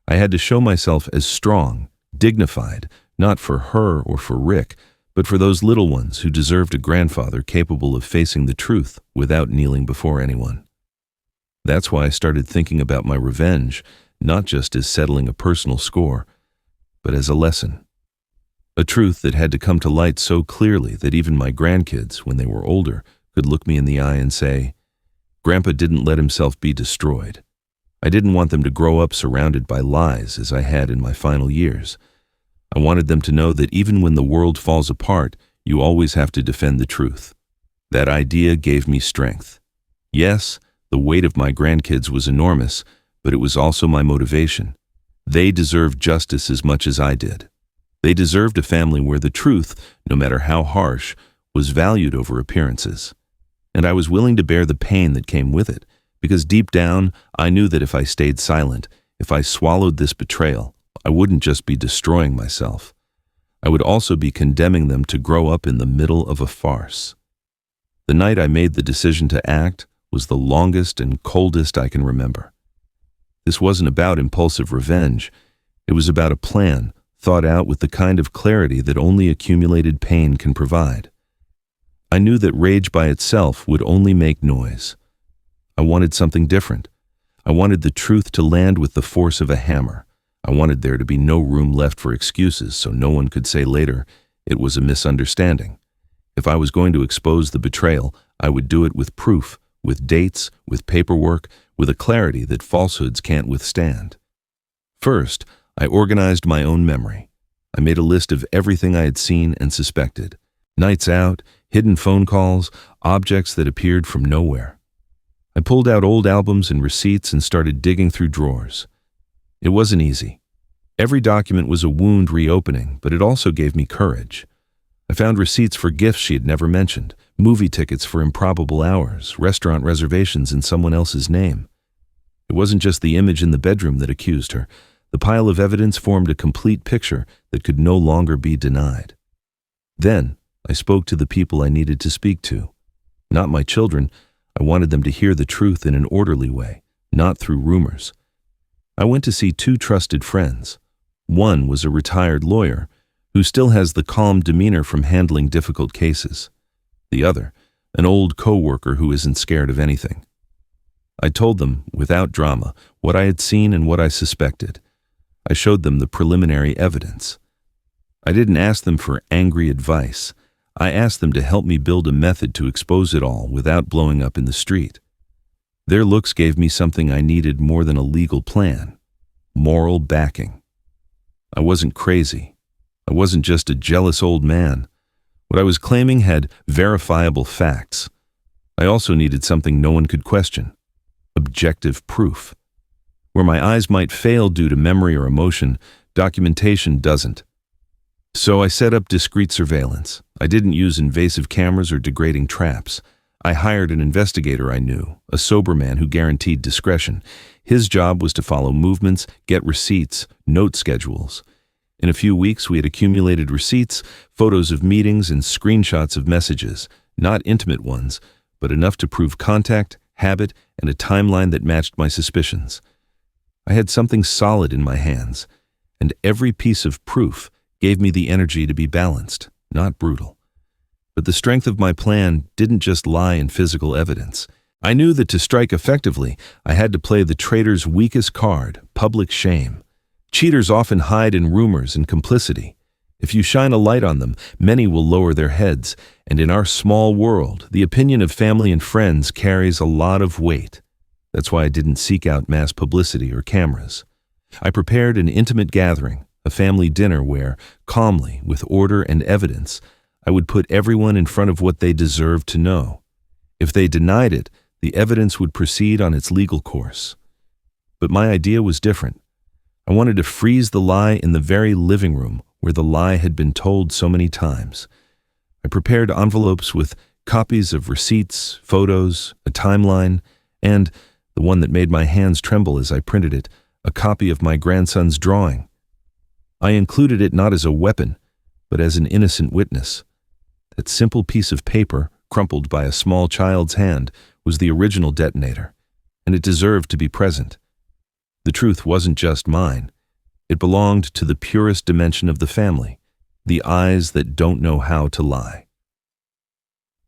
I had to show myself as strong, dignified, not for her or for Rick, but for those little ones who deserved a grandfather capable of facing the truth without kneeling before anyone. That's why I started thinking about my revenge, not just as settling a personal score, but as a lesson. A truth that had to come to light so clearly that even my grandkids, when they were older, could look me in the eye and say, "Grandpa didn't let himself be destroyed." I didn't want them to grow up surrounded by lies as I had in my final years. I wanted them to know that even when the world falls apart, you always have to defend the truth. That idea gave me strength. Yes, the weight of my grandkids was enormous, but it was also my motivation. They deserved justice as much as I did. They deserved a family where the truth, no matter how harsh, was valued over appearances. And I was willing to bear the pain that came with it, because deep down, I knew that if I stayed silent, if I swallowed this betrayal, I wouldn't just be destroying myself. I would also be condemning them to grow up in the middle of a farce. The night I made the decision to act was the longest and coldest I can remember. This wasn't about impulsive revenge. It was about a plan, thought out with the kind of clarity that only accumulated pain can provide. I knew that rage by itself would only make noise. I wanted something different. I wanted the truth to land with the force of a hammer. I wanted there to be no room left for excuses, so no one could say later it was a misunderstanding. If I was going to expose the betrayal, I would do it with proof, with dates, with paperwork, with a clarity that falsehoods can't withstand. First, I organized my own memory. I made a list of everything I had seen and suspected. Nights out, hidden phone calls, objects that appeared from nowhere. I pulled out old albums and receipts and started digging through drawers. It wasn't easy. Every document was a wound reopening, but it also gave me courage. I found receipts for gifts she had never mentioned, movie tickets for improbable hours, restaurant reservations in someone else's name. It wasn't just the image in the bedroom that accused her. The pile of evidence formed a complete picture that could no longer be denied. Then, I spoke to the people I needed to speak to. Not my children. I wanted them to hear the truth in an orderly way, not through rumors. I went to see two trusted friends. One was a retired lawyer who still has the calm demeanor from handling difficult cases. The other, an old co-worker who isn't scared of anything. I told them, without drama, what I had seen and what I suspected. I showed them the preliminary evidence. I didn't ask them for angry advice. I asked them to help me build a method to expose it all without blowing up in the street. Their looks gave me something I needed more than a legal plan: moral backing. I wasn't crazy. I wasn't just a jealous old man. What I was claiming had verifiable facts. I also needed something no one could question: objective proof. Where my eyes might fail due to memory or emotion, documentation doesn't. So I set up discreet surveillance. I didn't use invasive cameras or degrading traps. I hired an investigator I knew, a sober man who guaranteed discretion. His job was to follow movements, get receipts, note schedules. In a few weeks, we had accumulated receipts, photos of meetings, and screenshots of messages, not intimate ones, but enough to prove contact, habit, and a timeline that matched my suspicions. I had something solid in my hands, and every piece of proof gave me the energy to be balanced, not brutal. But the strength of my plan didn't just lie in physical evidence. I knew that to strike effectively, I had to play the traitor's weakest card: public shame. Cheaters often hide in rumors and complicity. If you shine a light on them, many will lower their heads, and in our small world, the opinion of family and friends carries a lot of weight. That's why I didn't seek out mass publicity or cameras. I prepared an intimate gathering, a family dinner where, calmly, with order and evidence, I would put everyone in front of what they deserved to know. If they denied it, the evidence would proceed on its legal course. But my idea was different. I wanted to freeze the lie in the very living room where the lie had been told so many times. I prepared envelopes with copies of receipts, photos, a timeline, and, the one that made my hands tremble as I printed it, a copy of my grandson's drawing. I included it not as a weapon, but as an innocent witness. That simple piece of paper, crumpled by a small child's hand, was the original detonator, and it deserved to be present. The truth wasn't just mine. It belonged to the purest dimension of the family, the eyes that don't know how to lie.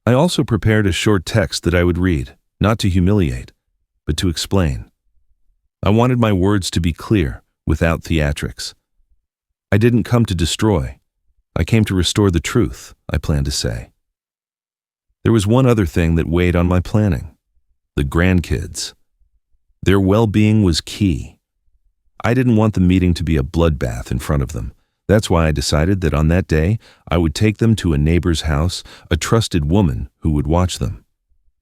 I also prepared a short text that I would read, not to humiliate, but to explain. I wanted my words to be clear, without theatrics. I didn't come to destroy. I came to restore the truth, I planned to say. There was one other thing that weighed on my planning: the grandkids. Their well-being was key. I didn't want the meeting to be a bloodbath in front of them. That's why I decided that on that day, I would take them to a neighbor's house, a trusted woman who would watch them.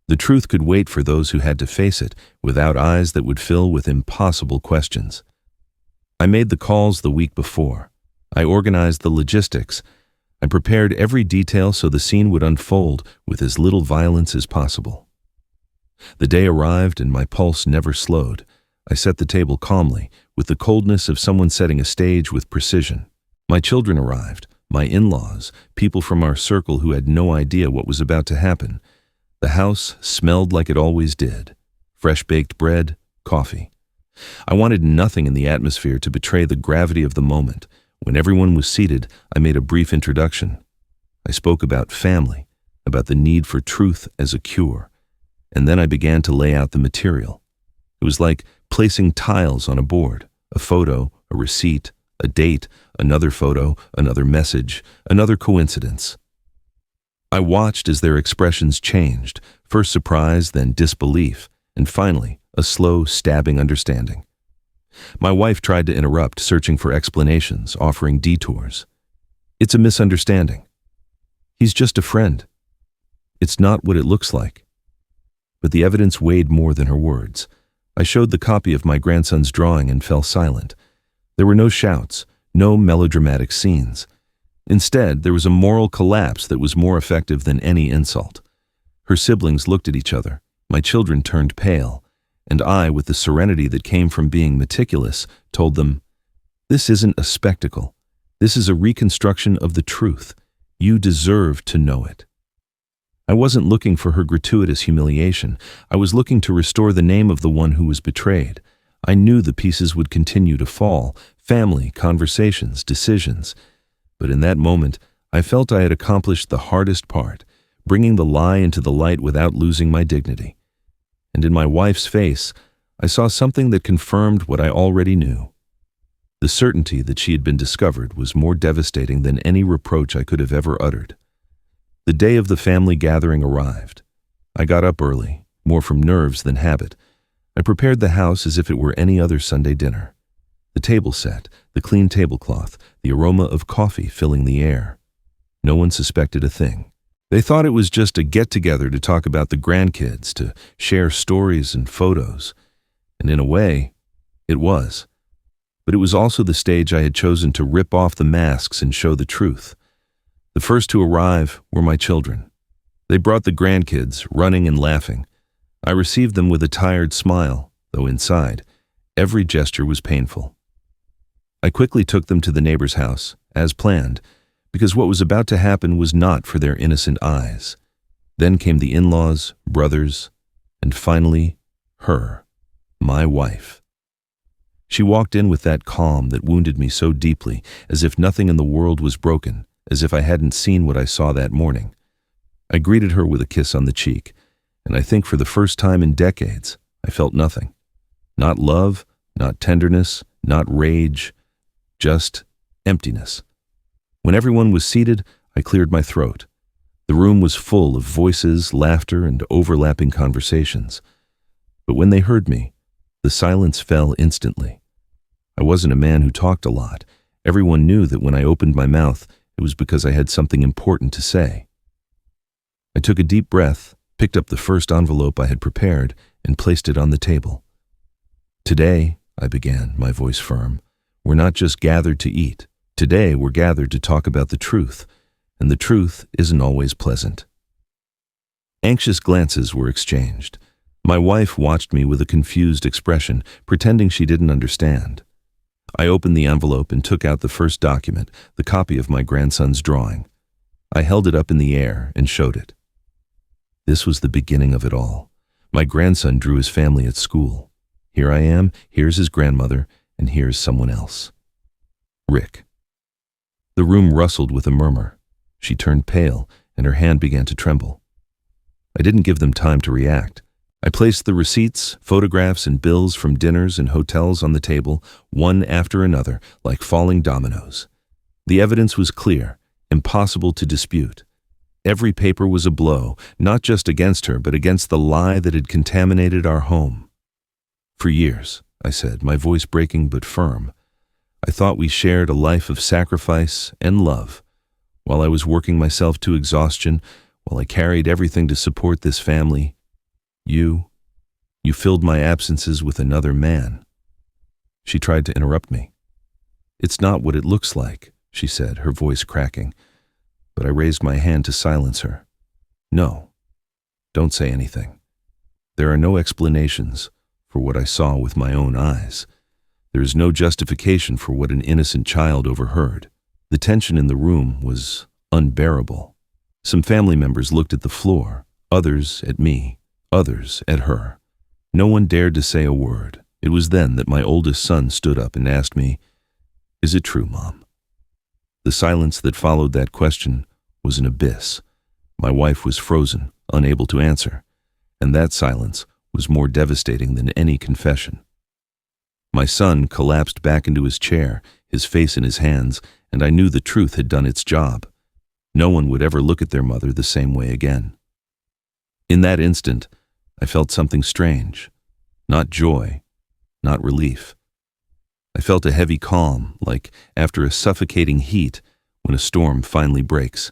The truth could wait for those who had to face it, without eyes that would fill with impossible questions. I made the calls the week before. I organized the logistics. I prepared every detail so the scene would unfold with as little violence as possible. The day arrived and my pulse never slowed. I set the table calmly, with the coldness of someone setting a stage with precision. My children arrived, my in-laws, people from our circle who had no idea what was about to happen. The house smelled like it always did. Fresh baked bread, coffee. I wanted nothing in the atmosphere to betray the gravity of the moment. When everyone was seated, I made a brief introduction. I spoke about family, about the need for truth as a cure, and then I began to lay out the material. It was like placing tiles on a board, a photo, a receipt, a date, another photo, another message, another coincidence. I watched as their expressions changed, first surprise, then disbelief, and finally, a slow, stabbing understanding. My wife tried to interrupt, searching for explanations, offering detours. It's a misunderstanding. He's just a friend. It's not what it looks like. But the evidence weighed more than her words. I showed the copy of my grandson's drawing and fell silent. There were no shouts, no melodramatic scenes. Instead, there was a moral collapse that was more effective than any insult. Her siblings looked at each other. My children turned pale, and I, with the serenity that came from being meticulous, told them, "This isn't a spectacle. This is a reconstruction of the truth. You deserve to know it." I wasn't looking for her gratuitous humiliation. I was looking to restore the name of the one who was betrayed. I knew the pieces would continue to fall, family, conversations, decisions. But in that moment, I felt I had accomplished the hardest part, bringing the lie into the light without losing my dignity. And in my wife's face, I saw something that confirmed what I already knew. The certainty that she had been discovered was more devastating than any reproach I could have ever uttered. The day of the family gathering arrived. I got up early, more from nerves than habit. I prepared the house as if it were any other Sunday dinner. The table set, the clean tablecloth, the aroma of coffee filling the air. No one suspected a thing. They thought it was just a get-together to talk about the grandkids, to share stories and photos. And in a way, it was. But it was also the stage I had chosen to rip off the masks and show the truth. The first to arrive were my children. They brought the grandkids, running and laughing. I received them with a tired smile, though inside, every gesture was painful. I quickly took them to the neighbor's house, as planned, because what was about to happen was not for their innocent eyes. Then came the in-laws, brothers, and finally, her, my wife. She walked in with that calm that wounded me so deeply, as if nothing in the world was broken, as if I hadn't seen what I saw that morning. I greeted her with a kiss on the cheek, and I think for the first time in decades, I felt nothing. Not love, not tenderness, not rage, just emptiness. When everyone was seated, I cleared my throat. The room was full of voices, laughter, and overlapping conversations. But when they heard me, the silence fell instantly. I wasn't a man who talked a lot. Everyone knew that when I opened my mouth, it was because I had something important to say. I took a deep breath, picked up the first envelope I had prepared, and placed it on the table. "Today," I began, my voice firm, "we're not just gathered to eat. Today, we're gathered to talk about the truth, and the truth isn't always pleasant." Anxious glances were exchanged. My wife watched me with a confused expression, pretending she didn't understand. I opened the envelope and took out the first document, the copy of my grandson's drawing. I held it up in the air and showed it. This was the beginning of it all. My grandson drew his family at school. Here I am, here's his grandmother, and here's someone else. Rick. The room rustled with a murmur. She turned pale, and her hand began to tremble. I didn't give them time to react. I placed the receipts, photographs, and bills from dinners and hotels on the table, one after another, like falling dominoes. The evidence was clear, impossible to dispute. Every paper was a blow, not just against her, but against the lie that had contaminated our home. "For years," I said, my voice breaking but firm, "I thought we shared a life of sacrifice and love. While I was working myself to exhaustion, while I carried everything to support this family, you filled my absences with another man." She tried to interrupt me. "It's not what it looks like," she said, her voice cracking. But I raised my hand to silence her. "No, don't say anything. There are no explanations for what I saw with my own eyes. There is no justification for what an innocent child overheard. The tension in the room was unbearable. Some family members looked at the floor, others at me, others at her. No one dared to say a word. It was then that my oldest son stood up and asked me, "Is it true, Mom?" The silence that followed that question was an abyss. My wife was frozen, unable to answer, and that silence was more devastating than any confession. My son collapsed back into his chair, his face in his hands, and I knew the truth had done its job. No one would ever look at their mother the same way again. In that instant, I felt something strange. Not joy, not relief. I felt a heavy calm, like after a suffocating heat when a storm finally breaks.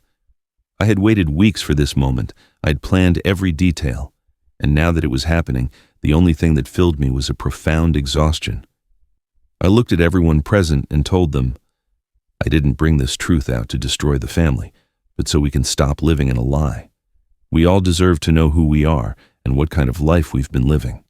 I had waited weeks for this moment. I'd planned every detail, and now that it was happening, the only thing that filled me was a profound exhaustion. I looked at everyone present and told them, I didn't bring this truth out to destroy the family, but so we can stop living in a lie. We all deserve to know who we are and what kind of life we've been living.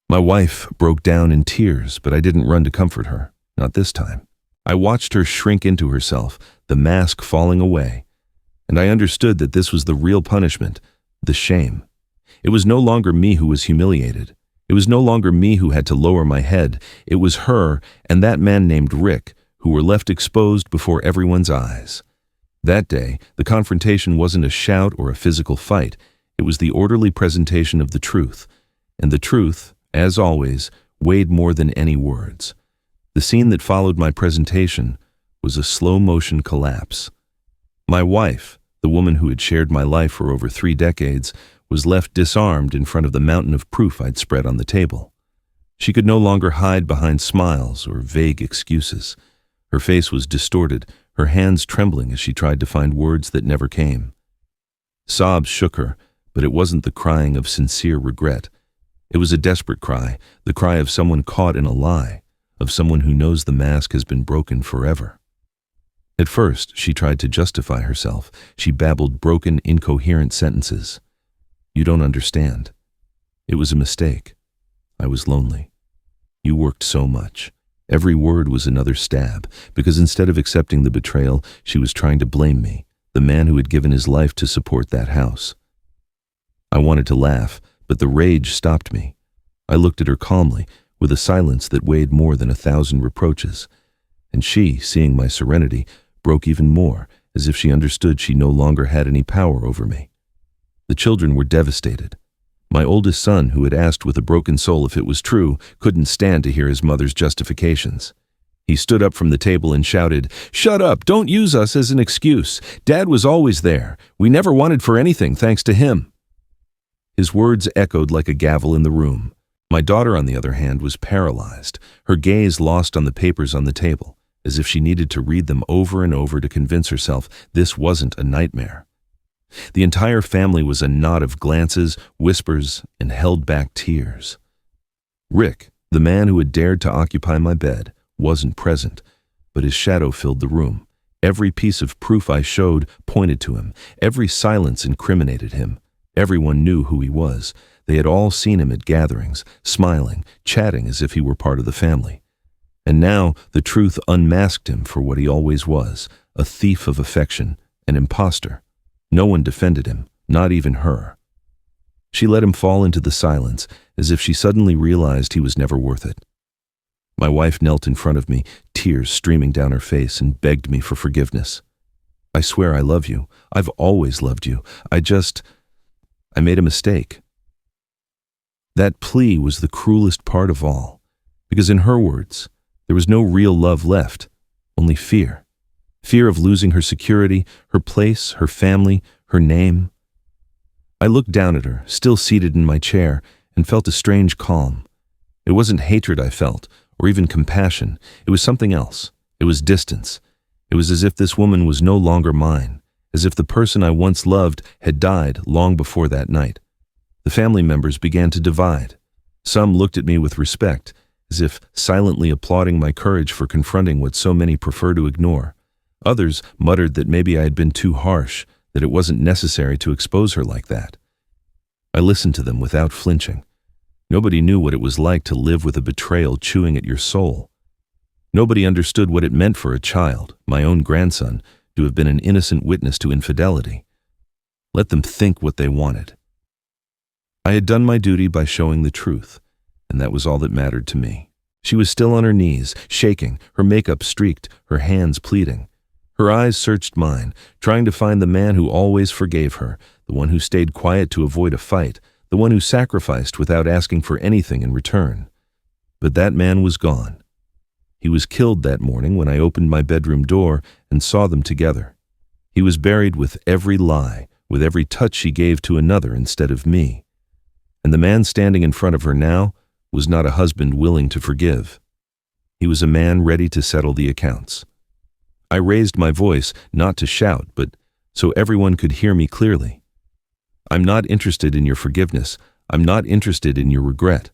My wife broke down in tears, but I didn't run to comfort her, not this time. I watched her shrink into herself, the mask falling away, and I understood that this was the real punishment, the shame. It was no longer me who was humiliated. It was no longer me who had to lower my head. It was her and that man named Rick who were left exposed before everyone's eyes. That day, the confrontation wasn't a shout or a physical fight. It was the orderly presentation of the truth. And the truth, as always, weighed more than any words. The scene that followed my presentation was a slow-motion collapse. My wife, the woman who had shared my life for over 3 decades, was left disarmed in front of the mountain of proof I'd spread on the table. She could no longer hide behind smiles or vague excuses. Her face was distorted, her hands trembling as she tried to find words that never came. Sobs shook her, but it wasn't the crying of sincere regret. It was a desperate cry, the cry of someone caught in a lie, of someone who knows the mask has been broken forever. At first, she tried to justify herself. She babbled broken, incoherent sentences. You don't understand. It was a mistake. I was lonely. You worked so much. Every word was another stab, because instead of accepting the betrayal, she was trying to blame me, the man who had given his life to support that house. I wanted to laugh, but the rage stopped me. I looked at her calmly, with a silence that weighed more than 1,000 reproaches, and she, seeing my serenity, broke even more, as if she understood she no longer had any power over me. The children were devastated. My oldest son, who had asked with a broken soul if it was true, couldn't stand to hear his mother's justifications. He stood up from the table and shouted, "Shut up! Don't use us as an excuse. Dad was always there. We never wanted for anything thanks to him." His words echoed like a gavel in the room. My daughter, on the other hand, was paralyzed, her gaze lost on the papers on the table, as if she needed to read them over and over to convince herself this wasn't a nightmare. The entire family was a knot of glances, whispers, and held-back tears. Rick, the man who had dared to occupy my bed, wasn't present, but his shadow filled the room. Every piece of proof I showed pointed to him. Every silence incriminated him. Everyone knew who he was. They had all seen him at gatherings, smiling, chatting as if he were part of the family. And now the truth unmasked him for what he always was, a thief of affection, an imposter. No one defended him, not even her. She let him fall into the silence, as if she suddenly realized he was never worth it. My wife knelt in front of me, tears streaming down her face, and begged me for forgiveness. "I swear I love you. I've always loved you. I made a mistake." That plea was the cruelest part of all, because in her words, there was no real love left, only fear. Fear of losing her security, her place, her family, her name. I looked down at her, still seated in my chair, and felt a strange calm. It wasn't hatred I felt, or even compassion. It was something else. It was distance. It was as if this woman was no longer mine, as if the person I once loved had died long before that night. The family members began to divide. Some looked at me with respect, as if silently applauding my courage for confronting what so many prefer to ignore. Others muttered that maybe I had been too harsh, that it wasn't necessary to expose her like that. I listened to them without flinching. Nobody knew what it was like to live with a betrayal chewing at your soul. Nobody understood what it meant for a child, my own grandson, to have been an innocent witness to infidelity. Let them think what they wanted. I had done my duty by showing the truth, and that was all that mattered to me. She was still on her knees, shaking, her makeup streaked, her hands pleading. Her eyes searched mine, trying to find the man who always forgave her, the one who stayed quiet to avoid a fight, the one who sacrificed without asking for anything in return. But that man was gone. He was killed that morning when I opened my bedroom door and saw them together. He was buried with every lie, with every touch she gave to another instead of me. And the man standing in front of her now was not a husband willing to forgive. He was a man ready to settle the accounts. I raised my voice, not to shout, but so everyone could hear me clearly. I'm not interested in your forgiveness. I'm not interested in your regret.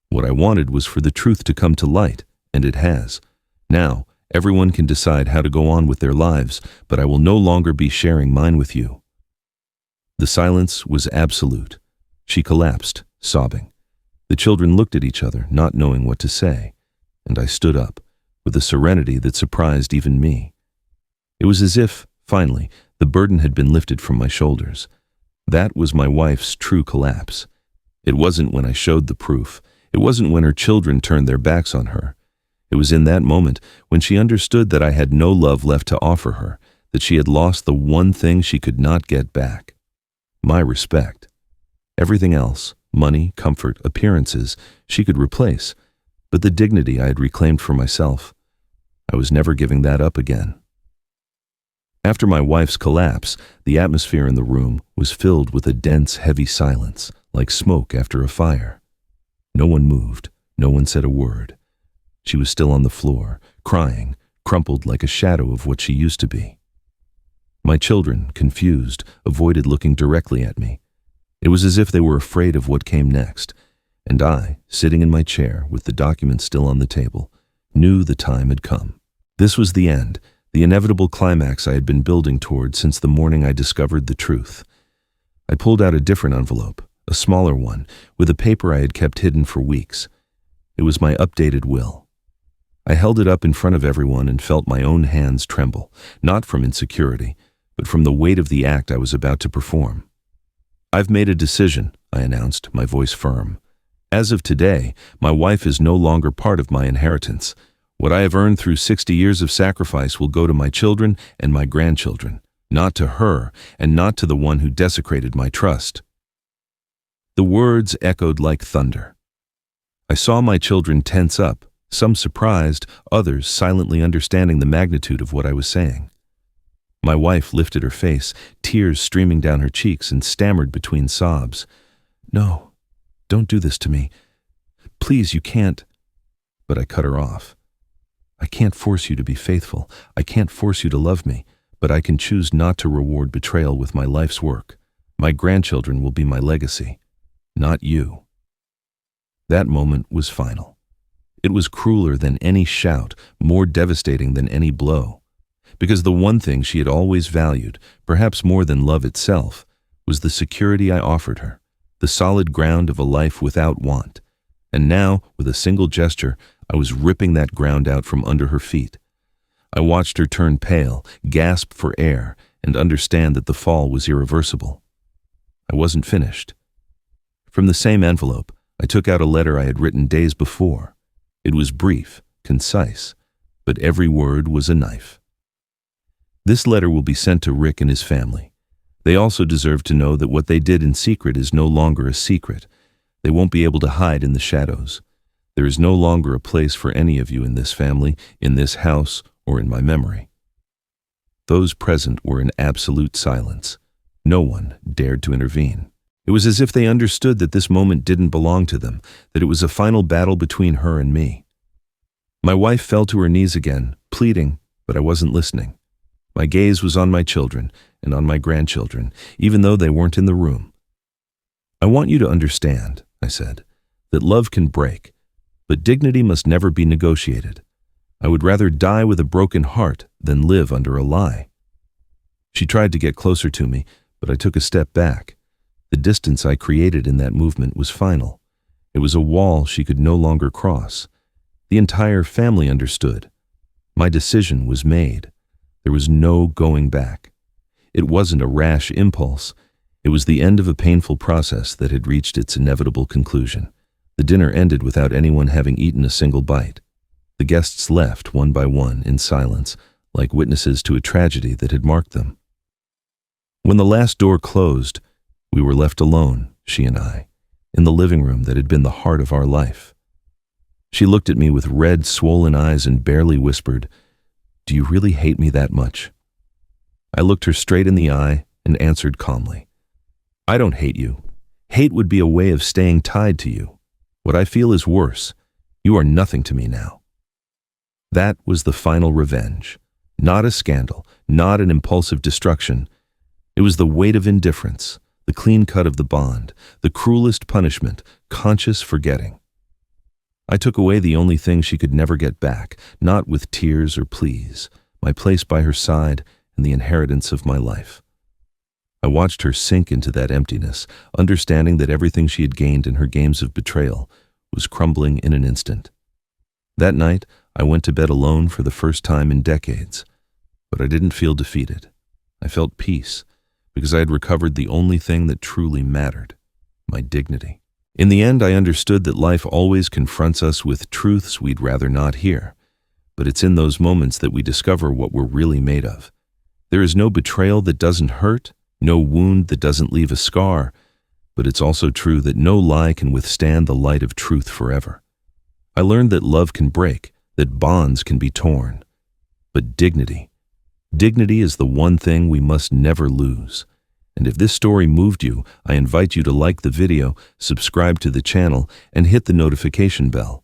What I wanted was for the truth to come to light, and it has. Now, everyone can decide how to go on with their lives, but I will no longer be sharing mine with you. The silence was absolute. She collapsed, sobbing. The children looked at each other, not knowing what to say, and I stood up, with a serenity that surprised even me. It was as if, finally, the burden had been lifted from my shoulders. That was my wife's true collapse. It wasn't when I showed the proof. It wasn't when her children turned their backs on her. It was in that moment when she understood that I had no love left to offer her, that she had lost the one thing she could not get back. My respect. Everything else, money, comfort, appearances, she could replace, but the dignity I had reclaimed for myself, I was never giving that up again. After my wife's collapse, the atmosphere in the room was filled with a dense, heavy silence, like smoke after a fire. No one moved, no one said a word. She was still on the floor, crying, crumpled like a shadow of what she used to be. My children, confused, avoided looking directly at me. It was as if they were afraid of what came next, and I, sitting in my chair with the documents still on the table, knew the time had come. This was the end, the inevitable climax I had been building toward since the morning I discovered the truth. I pulled out a different envelope, a smaller one, with a paper I had kept hidden for weeks. It was my updated will. I held it up in front of everyone and felt my own hands tremble, not from insecurity, but from the weight of the act I was about to perform. I've made a decision, I announced, my voice firm. As of today, my wife is no longer part of my inheritance. What I have earned through 60 years of sacrifice will go to my children and my grandchildren, not to her and not to the one who desecrated my trust. The words echoed like thunder. I saw my children tense up, some surprised, others silently understanding the magnitude of what I was saying. My wife lifted her face, tears streaming down her cheeks, and stammered between sobs. "No, don't do this to me. Please, you can't." But I cut her off. "I can't force you to be faithful. I can't force you to love me, but I can choose not to reward betrayal with my life's work. My grandchildren will be my legacy, not you." That moment was final. It was crueler than any shout, more devastating than any blow. Because the one thing she had always valued, perhaps more than love itself, was the security I offered her, the solid ground of a life without want. And now, with a single gesture, I was ripping that ground out from under her feet. I watched her turn pale, gasp for air, and understand that the fall was irreversible. I wasn't finished. From the same envelope, I took out a letter I had written days before. It was brief, concise, but every word was a knife. "This letter will be sent to Rick and his family. They also deserve to know that what they did in secret is no longer a secret. They won't be able to hide in the shadows. There is no longer a place for any of you in this family, in this house, or in my memory." Those present were in absolute silence. No one dared to intervene. It was as if they understood that this moment didn't belong to them, that it was a final battle between her and me. My wife fell to her knees again, pleading, but I wasn't listening. My gaze was on my children and on my grandchildren, even though they weren't in the room. "I want you to understand," I said, "that love can break, but dignity must never be negotiated. I would rather die with a broken heart than live under a lie." She tried to get closer to me, but I took a step back. The distance I created in that movement was final. It was a wall she could no longer cross. The entire family understood. My decision was made. There was no going back. It wasn't a rash impulse. It was the end of a painful process that had reached its inevitable conclusion. The dinner ended without anyone having eaten a single bite. The guests left one by one in silence, like witnesses to a tragedy that had marked them. When the last door closed, we were left alone, she and I, in the living room that had been the heart of our life. She looked at me with red, swollen eyes and barely whispered, "Do you really hate me that much?" I looked her straight in the eye and answered calmly, "I don't hate you. Hate would be a way of staying tied to you. What I feel is worse. You are nothing to me now." That was the final revenge. Not a scandal, not an impulsive destruction. It was the weight of indifference, the clean cut of the bond, the cruelest punishment, conscious forgetting. I took away the only thing she could never get back, not with tears or pleas, my place by her side and the inheritance of my life. I watched her sink into that emptiness, understanding that everything she had gained in her games of betrayal was crumbling in an instant. That night, I went to bed alone for the first time in decades, but I didn't feel defeated. I felt peace, because I had recovered the only thing that truly mattered, my dignity. In the end, I understood that life always confronts us with truths we'd rather not hear, but it's in those moments that we discover what we're really made of. There is no betrayal that doesn't hurt, no wound that doesn't leave a scar, but it's also true that no lie can withstand the light of truth forever. I learned that love can break, that bonds can be torn, but dignity is the one thing we must never lose. And if this story moved you, I invite you to like the video, subscribe to the channel, and hit the notification bell.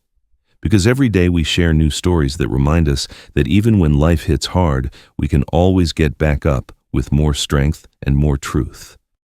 Because every day we share new stories that remind us that even when life hits hard, we can always get back up with more strength and more truth.